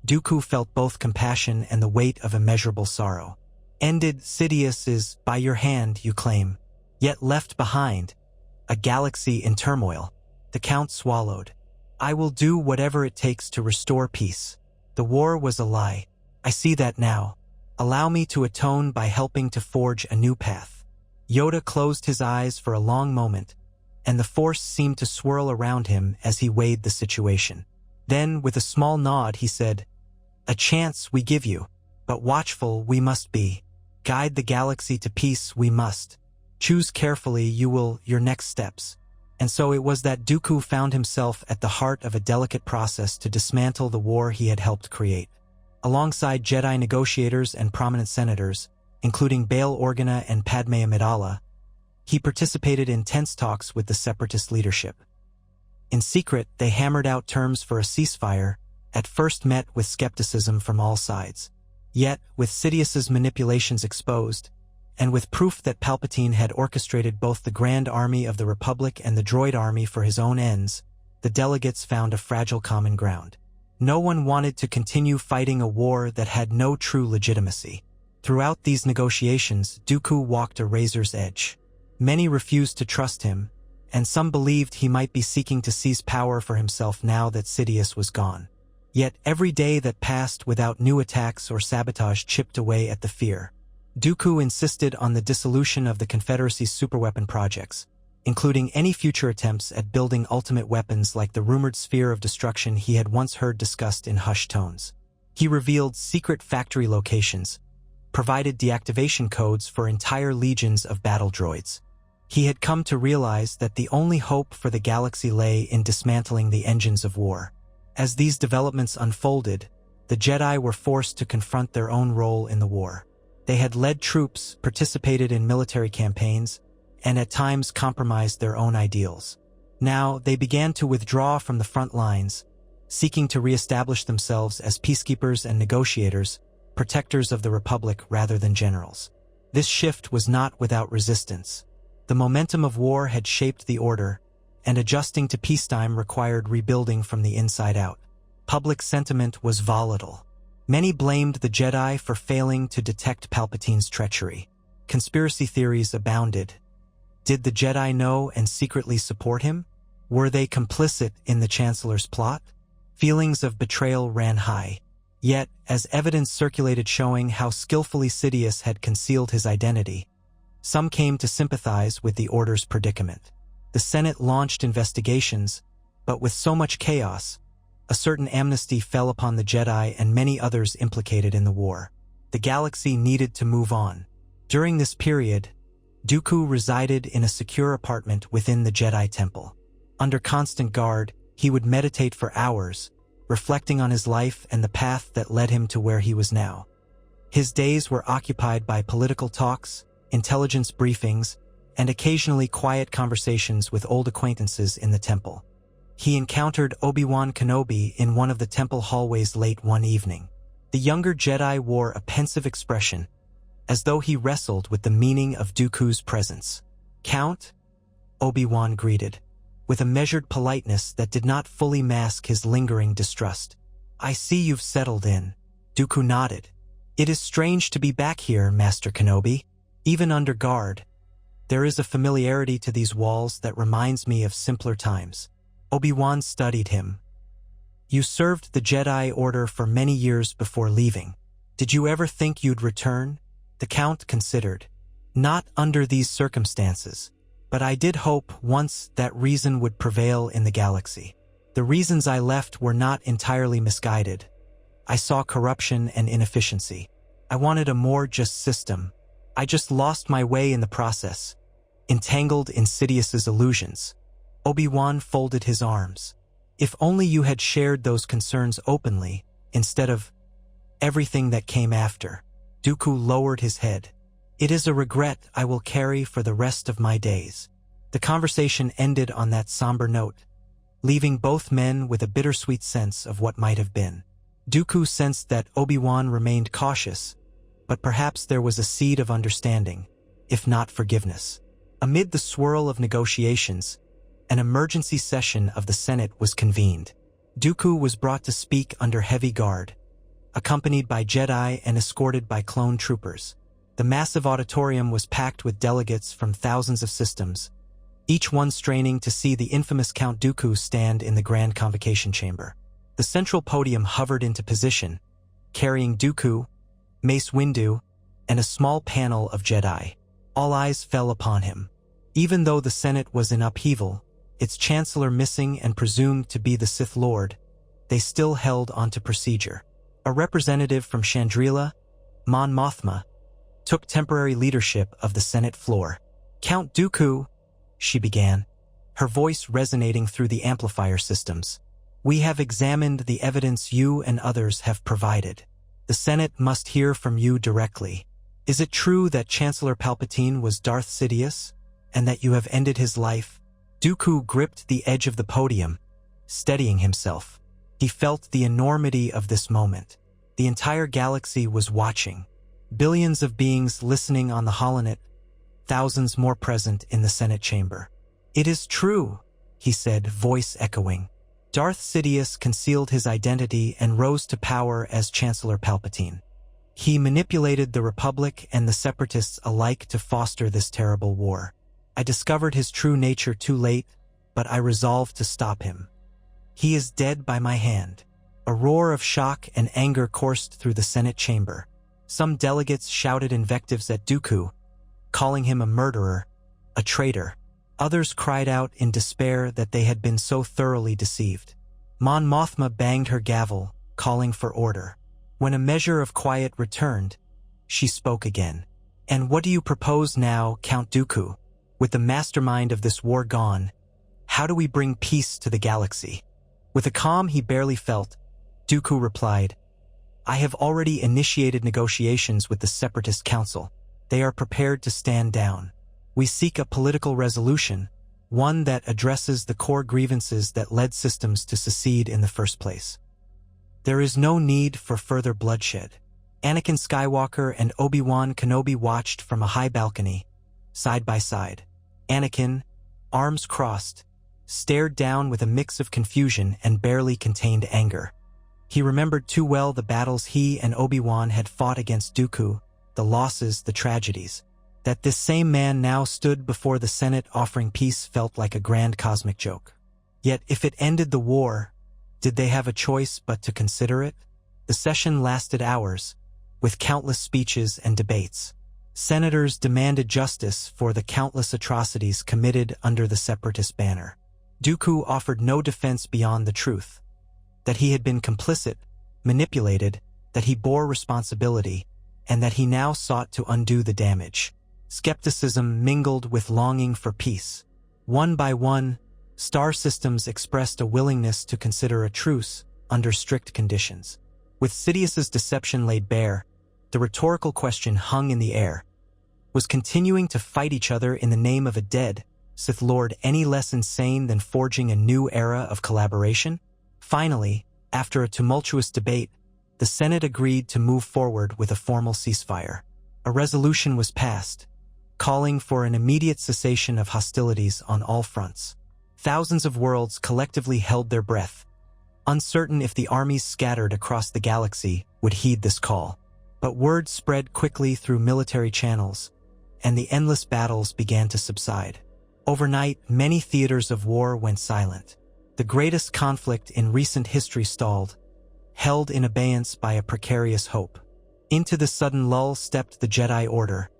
Dooku felt both compassion and the weight of immeasurable sorrow. "Ended Sidious is, by your hand, you claim, yet left behind, a galaxy in turmoil." The Count swallowed. "I will do whatever it takes to restore peace. The war was a lie. I see that now. Allow me to atone by helping to forge a new path." Yoda closed his eyes for a long moment, and the Force seemed to swirl around him as he weighed the situation. Then, with a small nod, he said, "A chance we give you, but watchful we must be. Guide the galaxy to peace we must. Choose carefully your next steps." And so it was that Dooku found himself at the heart of a delicate process to dismantle the war he had helped create. Alongside Jedi negotiators and prominent senators, including Bail Organa and Padme Amidala, he participated in tense talks with the Separatist leadership. In secret, they hammered out terms for a ceasefire, at first met with skepticism from all sides. Yet, with Sidious's manipulations exposed, and with proof that Palpatine had orchestrated both the Grand Army of the Republic and the Droid Army for his own ends, the delegates found a fragile common ground. No one wanted to continue fighting a war that had no true legitimacy. Throughout these negotiations, Dooku walked a razor's edge. Many refused to trust him, and some believed he might be seeking to seize power for himself now that Sidious was gone. Yet every day that passed without new attacks or sabotage chipped away at the fear. Dooku insisted on the dissolution of the Confederacy's superweapon projects, including any future attempts at building ultimate weapons like the rumored sphere of destruction he had once heard discussed in hushed tones. He revealed secret factory locations, provided deactivation codes for entire legions of battle droids. He had come to realize that the only hope for the galaxy lay in dismantling the engines of war. As these developments unfolded, the Jedi were forced to confront their own role in the war. They had led troops, participated in military campaigns, and at times compromised their own ideals. Now, they began to withdraw from the front lines, seeking to reestablish themselves as peacekeepers and negotiators, protectors of the Republic rather than generals. This shift was not without resistance. The momentum of war had shaped the order, and adjusting to peacetime required rebuilding from the inside out. Public sentiment was volatile. Many blamed the Jedi for failing to detect Palpatine's treachery. Conspiracy theories abounded. Did the Jedi know and secretly support him? Were they complicit in the Chancellor's plot? Feelings of betrayal ran high. Yet, as evidence circulated showing how skillfully Sidious had concealed his identity, some came to sympathize with the Order's predicament. The Senate launched investigations, but with so much chaos, a certain amnesty fell upon the Jedi and many others implicated in the war. The galaxy needed to move on. During this period, Dooku resided in a secure apartment within the Jedi Temple. Under constant guard, he would meditate for hours, reflecting on his life and the path that led him to where he was now. His days were occupied by political talks, intelligence briefings, and occasionally quiet conversations with old acquaintances in the temple. He encountered Obi-Wan Kenobi in one of the temple hallways late one evening. The younger Jedi wore a pensive expression, as though he wrestled with the meaning of Dooku's presence. "Count?" Obi-Wan greeted, with a measured politeness that did not fully mask his lingering distrust. "I see you've settled in." Dooku nodded. "It is strange to be back here, Master Kenobi. Even under guard, there is a familiarity to these walls that reminds me of simpler times." Obi-Wan studied him. "You served the Jedi Order for many years before leaving. Did you ever think you'd return?" The Count considered. "Not under these circumstances, but I did hope once that reason would prevail in the galaxy. The reasons I left were not entirely misguided. I saw corruption and inefficiency. I wanted a more just system. I just lost my way in the process, entangled in Sidious's illusions." Obi-Wan folded his arms. "If only you had shared those concerns openly, instead of everything that came after." Dooku lowered his head. "It is a regret I will carry for the rest of my days." The conversation ended on that somber note, leaving both men with a bittersweet sense of what might have been. Dooku sensed that Obi-Wan remained cautious, but perhaps there was a seed of understanding, if not forgiveness. Amid the swirl of negotiations, an emergency session of the Senate was convened. Dooku was brought to speak under heavy guard, accompanied by Jedi and escorted by clone troopers. The massive auditorium was packed with delegates from thousands of systems, each one straining to see the infamous Count Dooku stand in the Grand Convocation Chamber. The central podium hovered into position, carrying Dooku, Mace Windu, and a small panel of Jedi. All eyes fell upon him. Even though the Senate was in upheaval, its chancellor missing and presumed to be the Sith Lord, they still held onto procedure. A representative from Chandrila, Mon Mothma, took temporary leadership of the Senate floor. "Count Dooku," she began, her voice resonating through the amplifier systems. "We have examined the evidence you and others have provided. The Senate must hear from you directly. Is it true that Chancellor Palpatine was Darth Sidious, and that you have ended his life?" Dooku gripped the edge of the podium, steadying himself. He felt the enormity of this moment. The entire galaxy was watching. Billions of beings listening on the holonet, thousands more present in the Senate chamber. "It is true," he said, voice echoing. "Darth Sidious concealed his identity and rose to power as Chancellor Palpatine. He manipulated the Republic and the Separatists alike to foster this terrible war. I discovered his true nature too late, but I resolved to stop him. He is dead by my hand." A roar of shock and anger coursed through the Senate chamber. Some delegates shouted invectives at Dooku, calling him a murderer, a traitor. Others cried out in despair that they had been so thoroughly deceived. Mon Mothma banged her gavel, calling for order. When a measure of quiet returned, she spoke again. "And what do you propose now, Count Dooku? With the mastermind of this war gone, how do we bring peace to the galaxy?" With a calm he barely felt, Dooku replied, "I have already initiated negotiations with the Separatist Council. They are prepared to stand down. We seek a political resolution, one that addresses the core grievances that led systems to secede in the first place. There is no need for further bloodshed." Anakin Skywalker and Obi-Wan Kenobi watched from a high balcony, side by side. Anakin, arms crossed, stared down with a mix of confusion and barely contained anger. He remembered too well the battles he and Obi-Wan had fought against Dooku, the losses, the tragedies. That this same man now stood before the Senate offering peace felt like a grand cosmic joke. Yet if it ended the war, did they have a choice but to consider it? The session lasted hours, with countless speeches and debates. Senators demanded justice for the countless atrocities committed under the Separatist banner. Dooku offered no defense beyond the truth. That he had been complicit, manipulated, that he bore responsibility, and that he now sought to undo the damage. Skepticism mingled with longing for peace. One by one, star systems expressed a willingness to consider a truce under strict conditions. With Sidious's deception laid bare, the rhetorical question hung in the air. Was continuing to fight each other in the name of a dead Sith Lord any less insane than forging a new era of collaboration? Finally, after a tumultuous debate, the Senate agreed to move forward with a formal ceasefire. A resolution was passed, calling for an immediate cessation of hostilities on all fronts. Thousands of worlds collectively held their breath, uncertain if the armies scattered across the galaxy would heed this call. But word spread quickly through military channels, and the endless battles began to subside. Overnight, many theaters of war went silent. The greatest conflict in recent history stalled, held in abeyance by a precarious hope. Into the sudden lull stepped the Jedi Order,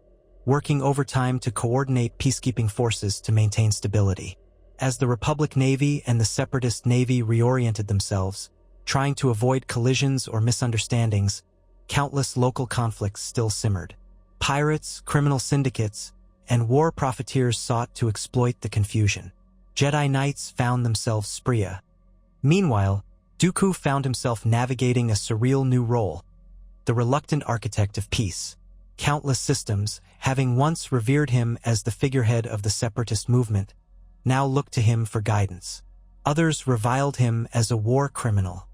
working overtime to coordinate peacekeeping forces to maintain stability. As the Republic Navy and the Separatist Navy reoriented themselves, trying to avoid collisions or misunderstandings, countless local conflicts still simmered. Pirates, criminal syndicates, and war profiteers sought to exploit the confusion. Jedi Knights found themselves spree. Meanwhile, Dooku found himself navigating a surreal new role, the reluctant architect of peace. Countless systems, having once revered him as the figurehead of the separatist movement, now looked to him for guidance. Others reviled him as a war criminal.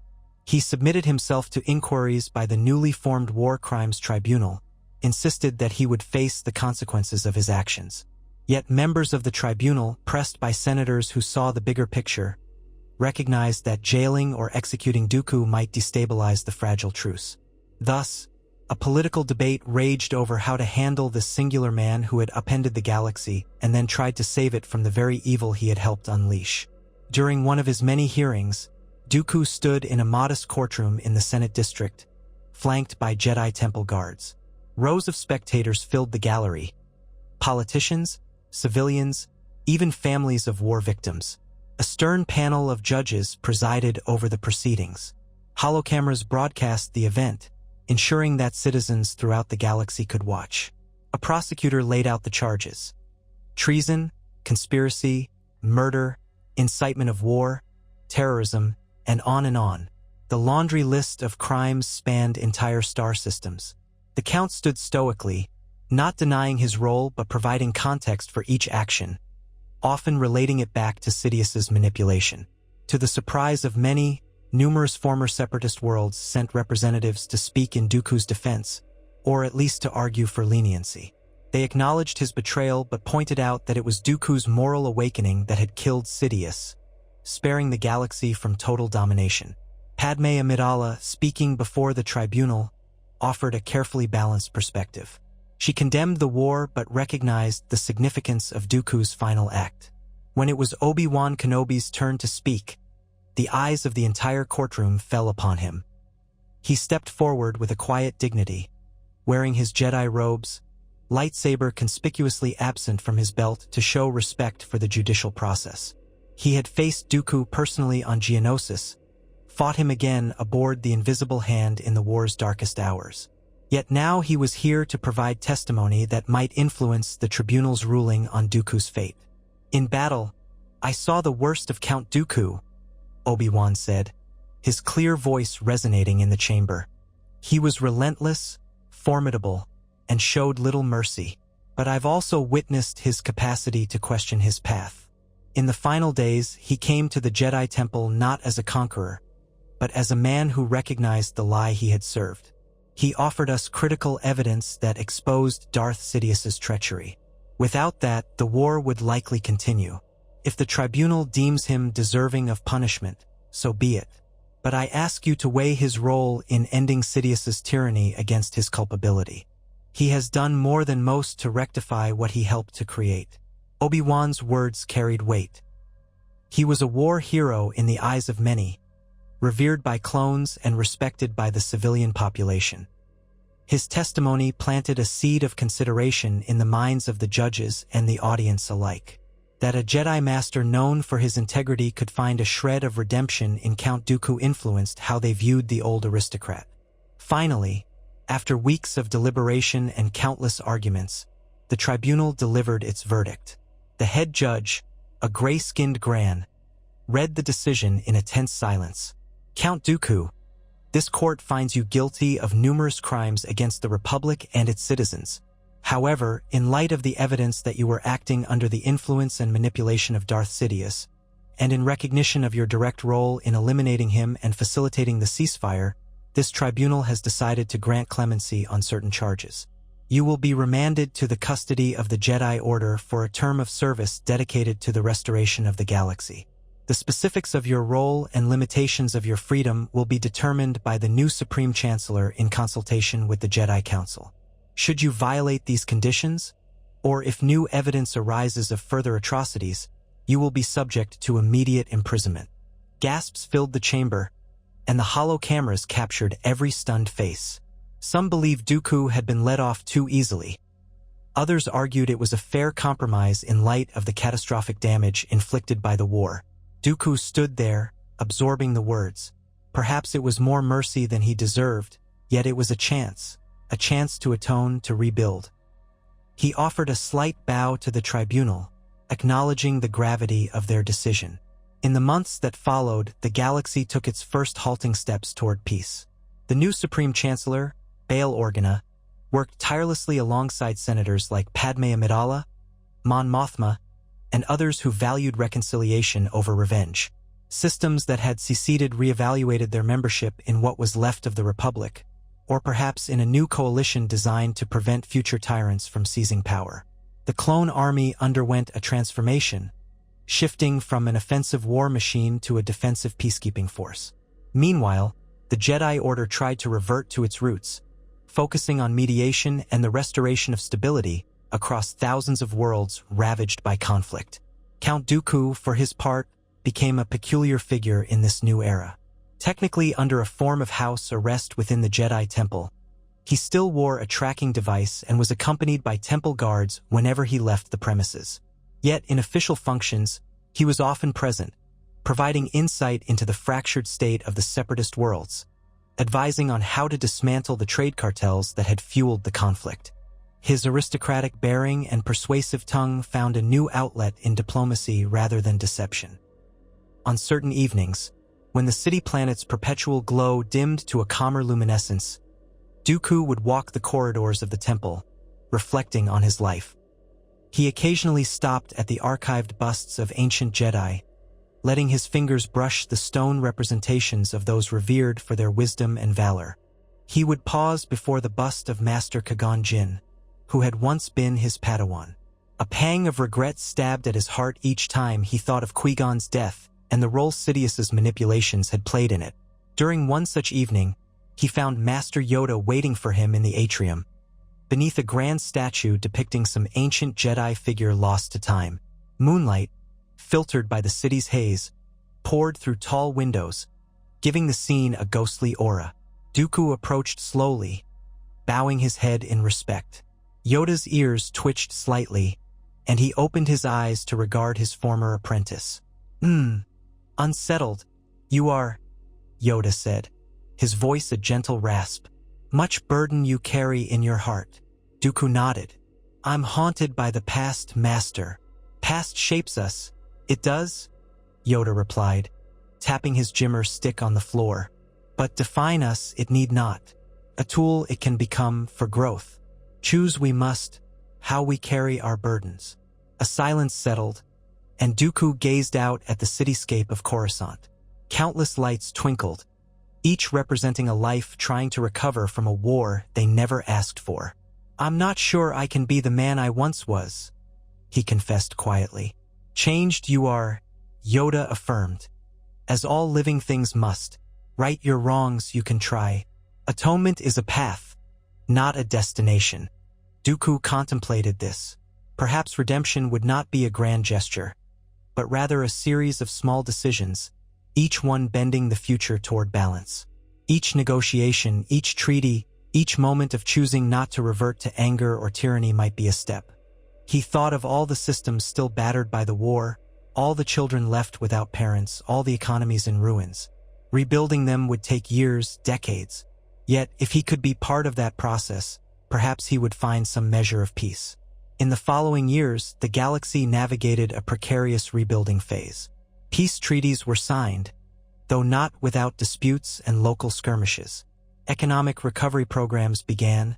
He submitted himself to inquiries by the newly formed War Crimes Tribunal, insisted that he would face the consequences of his actions. Yet members of the tribunal, pressed by senators who saw the bigger picture, recognized that jailing or executing Dooku might destabilize the fragile truce. Thus, a political debate raged over how to handle this singular man who had upended the galaxy and then tried to save it from the very evil he had helped unleash. During one of his many hearings, Dooku stood in a modest courtroom in the Senate district, flanked by Jedi Temple guards. Rows of spectators filled the gallery. Politicians, civilians, even families of war victims. A stern panel of judges presided over the proceedings. Holocameras broadcast the event, ensuring that citizens throughout the galaxy could watch. A prosecutor laid out the charges: treason, conspiracy, murder, incitement of war, terrorism, and on and on. The laundry list of crimes spanned entire star systems. The Count stood stoically, not denying his role but providing context for each action, often relating it back to Sidious's manipulation. To the surprise of many, numerous former separatist worlds sent representatives to speak in Dooku's defense, or at least to argue for leniency. They acknowledged his betrayal but pointed out that it was Dooku's moral awakening that had killed Sidious, sparing the galaxy from total domination. Padme Amidala, speaking before the tribunal, offered a carefully balanced perspective. She condemned the war but recognized the significance of Dooku's final act. When it was Obi-Wan Kenobi's turn to speak, the eyes of the entire courtroom fell upon him. He stepped forward with a quiet dignity, wearing his Jedi robes, lightsaber conspicuously absent from his belt to show respect for the judicial process. He had faced Dooku personally on Geonosis, fought him again aboard the Invisible Hand in the war's darkest hours. Yet now he was here to provide testimony that might influence the tribunal's ruling on Dooku's fate. "In battle, I saw the worst of Count Dooku," Obi-Wan said, his clear voice resonating in the chamber. "He was relentless, formidable, and showed little mercy. But I've also witnessed his capacity to question his path. In the final days, he came to the Jedi Temple not as a conqueror, but as a man who recognized the lie he had served. He offered us critical evidence that exposed Darth Sidious's treachery. Without that, the war would likely continue. If the tribunal deems him deserving of punishment, so be it. But I ask you to weigh his role in ending Sidious's tyranny against his culpability. He has done more than most to rectify what he helped to create." Obi-Wan's words carried weight. He was a war hero in the eyes of many, revered by clones and respected by the civilian population. His testimony planted a seed of consideration in the minds of the judges and the audience alike. That a Jedi Master known for his integrity could find a shred of redemption in Count Dooku influenced how they viewed the old aristocrat. Finally, after weeks of deliberation and countless arguments, the tribunal delivered its verdict. The head judge, a gray-skinned Gran, read the decision in a tense silence. "Count Dooku, this court finds you guilty of numerous crimes against the Republic and its citizens. However, in light of the evidence that you were acting under the influence and manipulation of Darth Sidious, and in recognition of your direct role in eliminating him and facilitating the ceasefire, this tribunal has decided to grant clemency on certain charges. You will be remanded to the custody of the Jedi Order for a term of service dedicated to the restoration of the galaxy. The specifics of your role and limitations of your freedom will be determined by the new Supreme Chancellor in consultation with the Jedi Council. Should you violate these conditions, or if new evidence arises of further atrocities, you will be subject to immediate imprisonment." Gasps filled the chamber, and the hollow cameras captured every stunned face. Some believed Dooku had been let off too easily. Others argued it was a fair compromise in light of the catastrophic damage inflicted by the war. Dooku stood there, absorbing the words. Perhaps it was more mercy than he deserved, yet it was a chance to atone, to rebuild. He offered a slight bow to the tribunal, acknowledging the gravity of their decision. In the months that followed, the galaxy took its first halting steps toward peace. The new Supreme Chancellor, Bail Organa, worked tirelessly alongside senators like Padme Amidala, Mon Mothma, and others who valued reconciliation over revenge. Systems that had seceded reevaluated their membership in what was left of the Republic, or perhaps in a new coalition designed to prevent future tyrants from seizing power. The clone army underwent a transformation, shifting from an offensive war machine to a defensive peacekeeping force. Meanwhile, the Jedi Order tried to revert to its roots, focusing on mediation and the restoration of stability across thousands of worlds ravaged by conflict. Count Dooku, for his part, became a peculiar figure in this new era. Technically under a form of house arrest within the Jedi Temple, he still wore a tracking device and was accompanied by temple guards whenever he left the premises. Yet in official functions, he was often present, providing insight into the fractured state of the separatist worlds, advising on how to dismantle the trade cartels that had fueled the conflict. His aristocratic bearing and persuasive tongue found a new outlet in diplomacy rather than deception. On certain evenings, when the city planet's perpetual glow dimmed to a calmer luminescence, Dooku would walk the corridors of the temple, reflecting on his life. He occasionally stopped at the archived busts of ancient Jedi, letting his fingers brush the stone representations of those revered for their wisdom and valor. He would pause before the bust of Master Qui-Gon Jinn, who had once been his Padawan. A pang of regret stabbed at his heart each time he thought of Qui-Gon's death and the role Sidious's manipulations had played in it. During one such evening, he found Master Yoda waiting for him in the atrium, beneath a grand statue depicting some ancient Jedi figure lost to time. Moonlight, filtered by the city's haze, poured through tall windows, giving the scene a ghostly aura. Dooku approached slowly, bowing his head in respect. Yoda's ears twitched slightly, and he opened his eyes to regard his former apprentice. Unsettled. You are, Yoda said, his voice a gentle rasp. Much burden you carry in your heart. Dooku nodded. I'm haunted by the past, Master. Past shapes us. It does? Yoda replied, tapping his Jimmer stick on the floor. But define us it need not. A tool it can become for growth. Choose we must, how we carry our burdens. A silence settled, and Dooku gazed out at the cityscape of Coruscant. Countless lights twinkled, each representing a life trying to recover from a war they never asked for. I'm not sure I can be the man I once was, he confessed quietly. Changed you are, Yoda affirmed. As all living things must. Right your wrongs you can try. Atonement is a path, not a destination. Dooku contemplated this. Perhaps redemption would not be a grand gesture, but rather a series of small decisions, each one bending the future toward balance. Each negotiation, each treaty, each moment of choosing not to revert to anger or tyranny might be a step. He thought of all the systems still battered by the war, all the children left without parents, all the economies in ruins. Rebuilding them would take years, decades. Yet, if he could be part of that process, perhaps he would find some measure of peace. In the following years, the galaxy navigated a precarious rebuilding phase. Peace treaties were signed, though not without disputes and local skirmishes. Economic recovery programs began,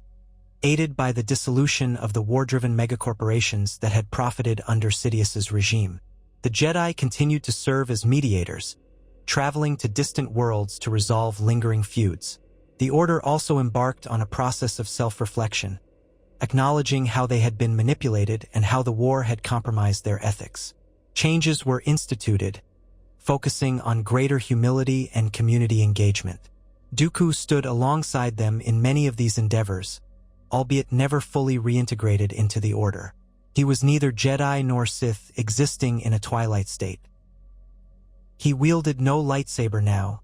aided by the dissolution of the war-driven megacorporations that had profited under Sidious's regime. The Jedi continued to serve as mediators, traveling to distant worlds to resolve lingering feuds. The Order also embarked on a process of self-reflection, acknowledging how they had been manipulated and how the war had compromised their ethics. Changes were instituted, focusing on greater humility and community engagement. Dooku stood alongside them in many of these endeavors, albeit never fully reintegrated into the Order. He was neither Jedi nor Sith, existing in a twilight state. He wielded no lightsaber now,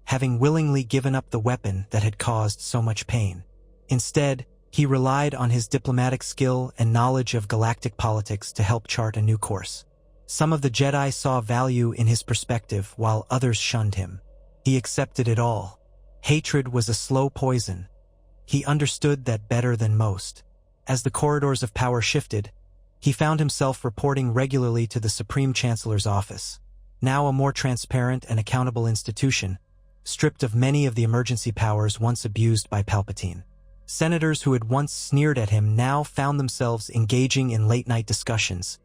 having willingly given up the weapon that had caused so much pain. Instead, he relied on his diplomatic skill and knowledge of galactic politics to help chart a new course. Some of the Jedi saw value in his perspective while others shunned him. He accepted it all. Hatred was a slow poison. He understood that better than most. As the corridors of power shifted, he found himself reporting regularly to the Supreme Chancellor's office, now a more transparent and accountable institution, stripped of many of the emergency powers once abused by Palpatine. Senators who had once sneered at him now found themselves engaging in late-night discussions,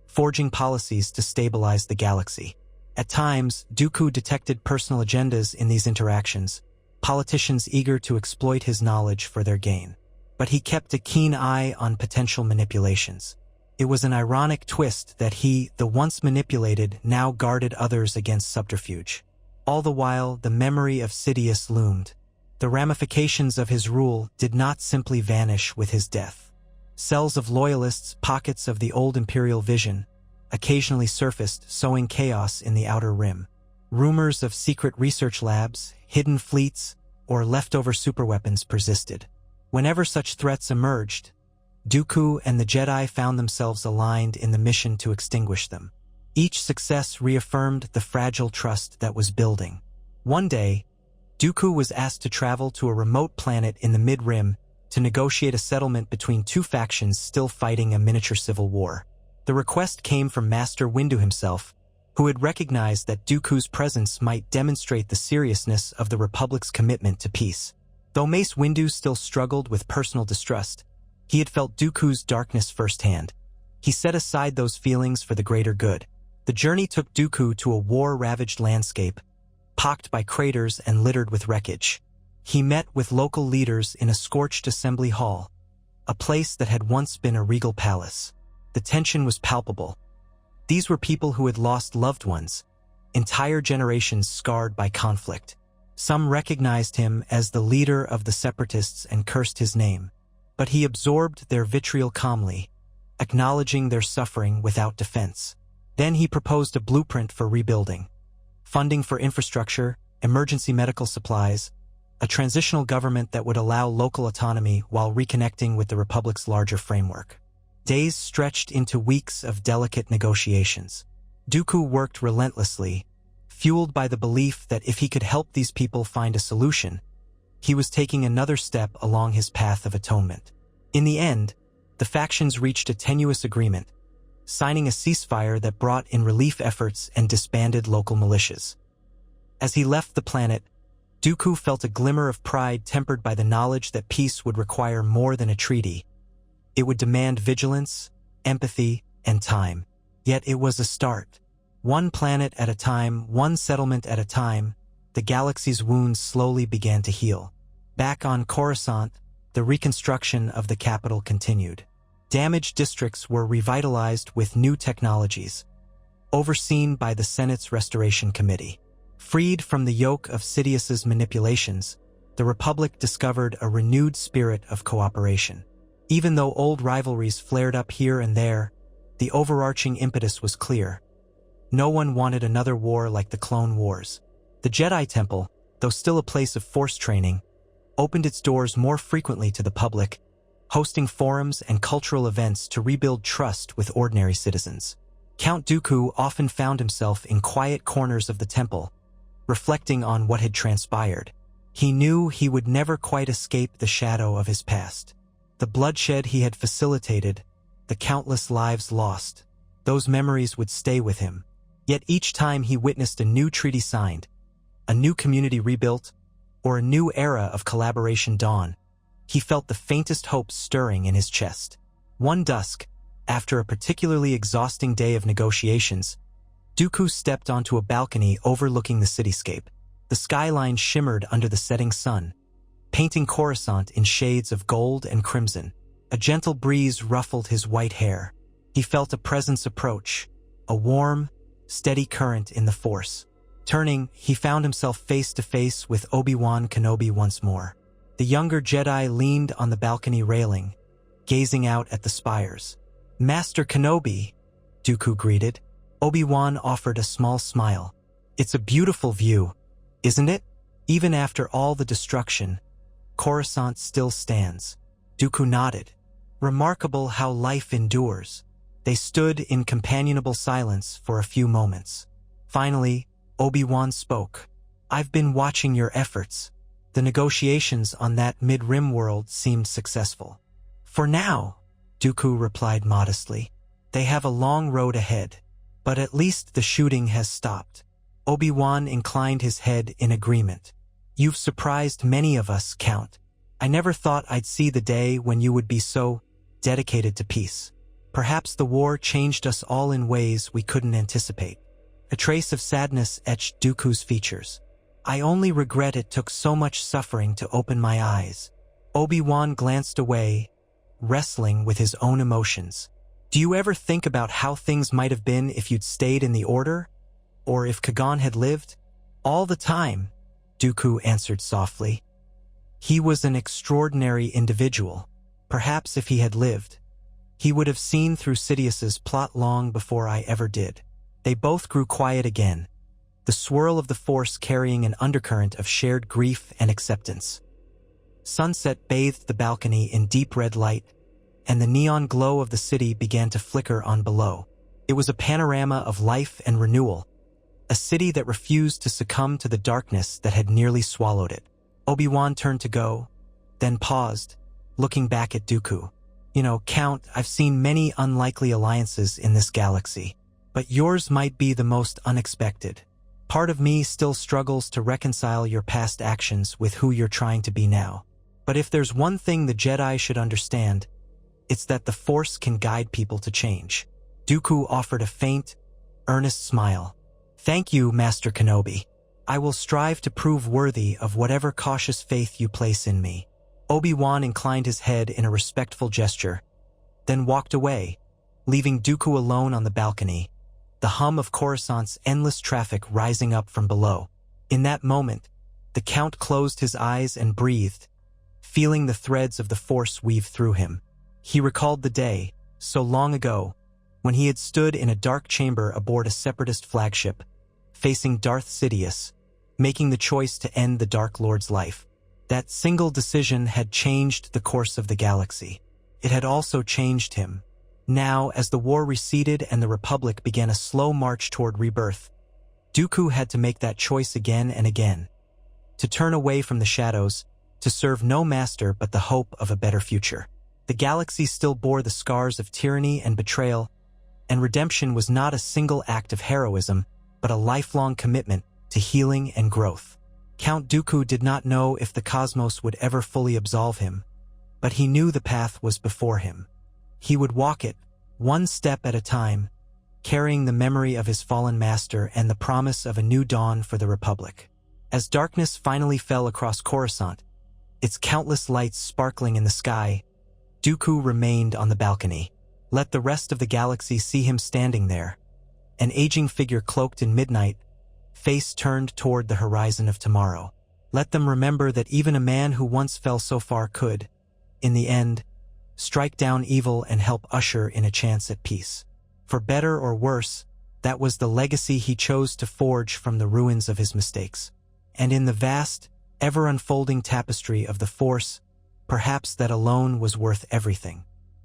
forging policies to stabilize the galaxy. At times, Dooku detected personal agendas in these interactions, politicians eager to exploit his knowledge for their gain. But he kept a keen eye on potential manipulations. It was an ironic twist that he, the once manipulated, now guarded others against subterfuge. All the while, the memory of Sidious loomed. The ramifications of his rule did not simply vanish with his death. Cells of loyalists, pockets of the old Imperial vision, occasionally surfaced, sowing chaos in the Outer Rim. Rumors of secret research labs, hidden fleets, or leftover superweapons persisted. Whenever such threats emerged, Dooku and the Jedi found themselves aligned in the mission to extinguish them. Each success reaffirmed the fragile trust that was building. One day, Dooku was asked to travel to a remote planet in the Mid-Rim to negotiate a settlement between two factions still fighting a miniature civil war. The request came from Master Windu himself, who had recognized that Dooku's presence might demonstrate the seriousness of the Republic's commitment to peace. Though Mace Windu still struggled with personal distrust, he had felt Dooku's darkness firsthand. He set aside those feelings for the greater good. The journey took Dooku to a war-ravaged landscape, pocked by craters and littered with wreckage. He met with local leaders in a scorched assembly hall, a place that had once been a regal palace. The tension was palpable. These were people who had lost loved ones, entire generations scarred by conflict. Some recognized him as the leader of the separatists and cursed his name, but he absorbed their vitriol calmly, acknowledging their suffering without defense. Then he proposed a blueprint for rebuilding: funding for infrastructure, emergency medical supplies, a transitional government that would allow local autonomy while reconnecting with the Republic's larger framework. Days stretched into weeks of delicate negotiations. Dooku worked relentlessly, fueled by the belief that if he could help these people find a solution, he was taking another step along his path of atonement. In the end, the factions reached a tenuous agreement, signing a ceasefire that brought in relief efforts and disbanded local militias. As he left the planet, Dooku felt a glimmer of pride tempered by the knowledge that peace would require more than a treaty. It would demand vigilance, empathy, and time. Yet it was a start. One planet at a time, one settlement at a time, the galaxy's wounds slowly began to heal. Back on Coruscant, the reconstruction of the capital continued. Damaged districts were revitalized with new technologies, overseen by the Senate's Restoration Committee. Freed from the yoke of Sidious's manipulations, the Republic discovered a renewed spirit of cooperation. Even though old rivalries flared up here and there, the overarching impetus was clear. No one wanted another war like the Clone Wars. The Jedi Temple, though still a place of force training, opened its doors more frequently to the public, hosting forums and cultural events to rebuild trust with ordinary citizens. Count Dooku often found himself in quiet corners of the temple, reflecting on what had transpired. He knew he would never quite escape the shadow of his past. The bloodshed he had facilitated, the countless lives lost, those memories would stay with him. Yet each time he witnessed a new treaty signed, a new community rebuilt, or a new era of collaboration dawn, he felt the faintest hope stirring in his chest. One dusk, after a particularly exhausting day of negotiations, Dooku stepped onto a balcony overlooking the cityscape. The skyline shimmered under the setting sun, painting Coruscant in shades of gold and crimson. A gentle breeze ruffled his white hair. He felt a presence approach, a warm, steady current in the Force. Turning, he found himself face to face with Obi-Wan Kenobi once more. The younger Jedi leaned on the balcony railing, gazing out at the spires. "Master Kenobi," Dooku greeted. Obi-Wan offered a small smile. "It's a beautiful view, isn't it? Even after all the destruction, Coruscant still stands." Dooku nodded. "Remarkable how life endures." They stood in companionable silence for a few moments. Finally, Obi-Wan spoke. "I've been watching your efforts. The negotiations on that mid-rim world seemed successful." "For now," Dooku replied modestly. "They have a long road ahead, but at least the shooting has stopped." Obi-Wan inclined his head in agreement. "You've surprised many of us, Count. I never thought I'd see the day when you would be so dedicated to peace. Perhaps the war changed us all in ways we couldn't anticipate." A trace of sadness etched Dooku's features. "I only regret it took so much suffering to open my eyes." Obi-Wan glanced away, wrestling with his own emotions. "Do you ever think about how things might have been if you'd stayed in the Order? Or if Kagan had lived?" "All the time," Dooku answered softly. "He was an extraordinary individual. Perhaps if he had lived, he would have seen through Sidious's plot long before I ever did." They both grew quiet again, the swirl of the Force carrying an undercurrent of shared grief and acceptance. Sunset bathed the balcony in deep red light, and the neon glow of the city began to flicker on below. It was a panorama of life and renewal, a city that refused to succumb to the darkness that had nearly swallowed it. Obi-Wan turned to go, then paused, looking back at Dooku. "You know, Count, I've seen many unlikely alliances in this galaxy, but yours might be the most unexpected. Part of me still struggles to reconcile your past actions with who you're trying to be now. But if there's one thing the Jedi should understand, it's that the Force can guide people to change." Dooku offered a faint, earnest smile. "Thank you, Master Kenobi. I will strive to prove worthy of whatever cautious faith you place in me." Obi-Wan inclined his head in a respectful gesture, then walked away, leaving Dooku alone on the balcony, the hum of Coruscant's endless traffic rising up from below. In that moment, the Count closed his eyes and breathed, feeling the threads of the Force weave through him. He recalled the day, so long ago, when he had stood in a dark chamber aboard a separatist flagship, facing Darth Sidious, making the choice to end the Dark Lord's life. That single decision had changed the course of the galaxy. It had also changed him. Now, as the war receded and the Republic began a slow march toward rebirth, Dooku had to make that choice again and again. To turn away from the shadows, to serve no master but the hope of a better future. The galaxy still bore the scars of tyranny and betrayal, and redemption was not a single act of heroism, but a lifelong commitment to healing and growth. Count Dooku did not know if the cosmos would ever fully absolve him, but he knew the path was before him. He would walk it, one step at a time, carrying the memory of his fallen master and the promise of a new dawn for the Republic. As darkness finally fell across Coruscant, its countless lights sparkling in the sky, Dooku remained on the balcony. Let the rest of the galaxy see him standing there, an aging figure cloaked in midnight, face turned toward the horizon of tomorrow. Let them remember that even a man who once fell so far could, in the end, strike down evil and help usher in a chance at peace. For better or worse, that was the legacy he chose to forge from the ruins of his mistakes. And in the vast, ever-unfolding tapestry of the Force, perhaps that alone was worth everything.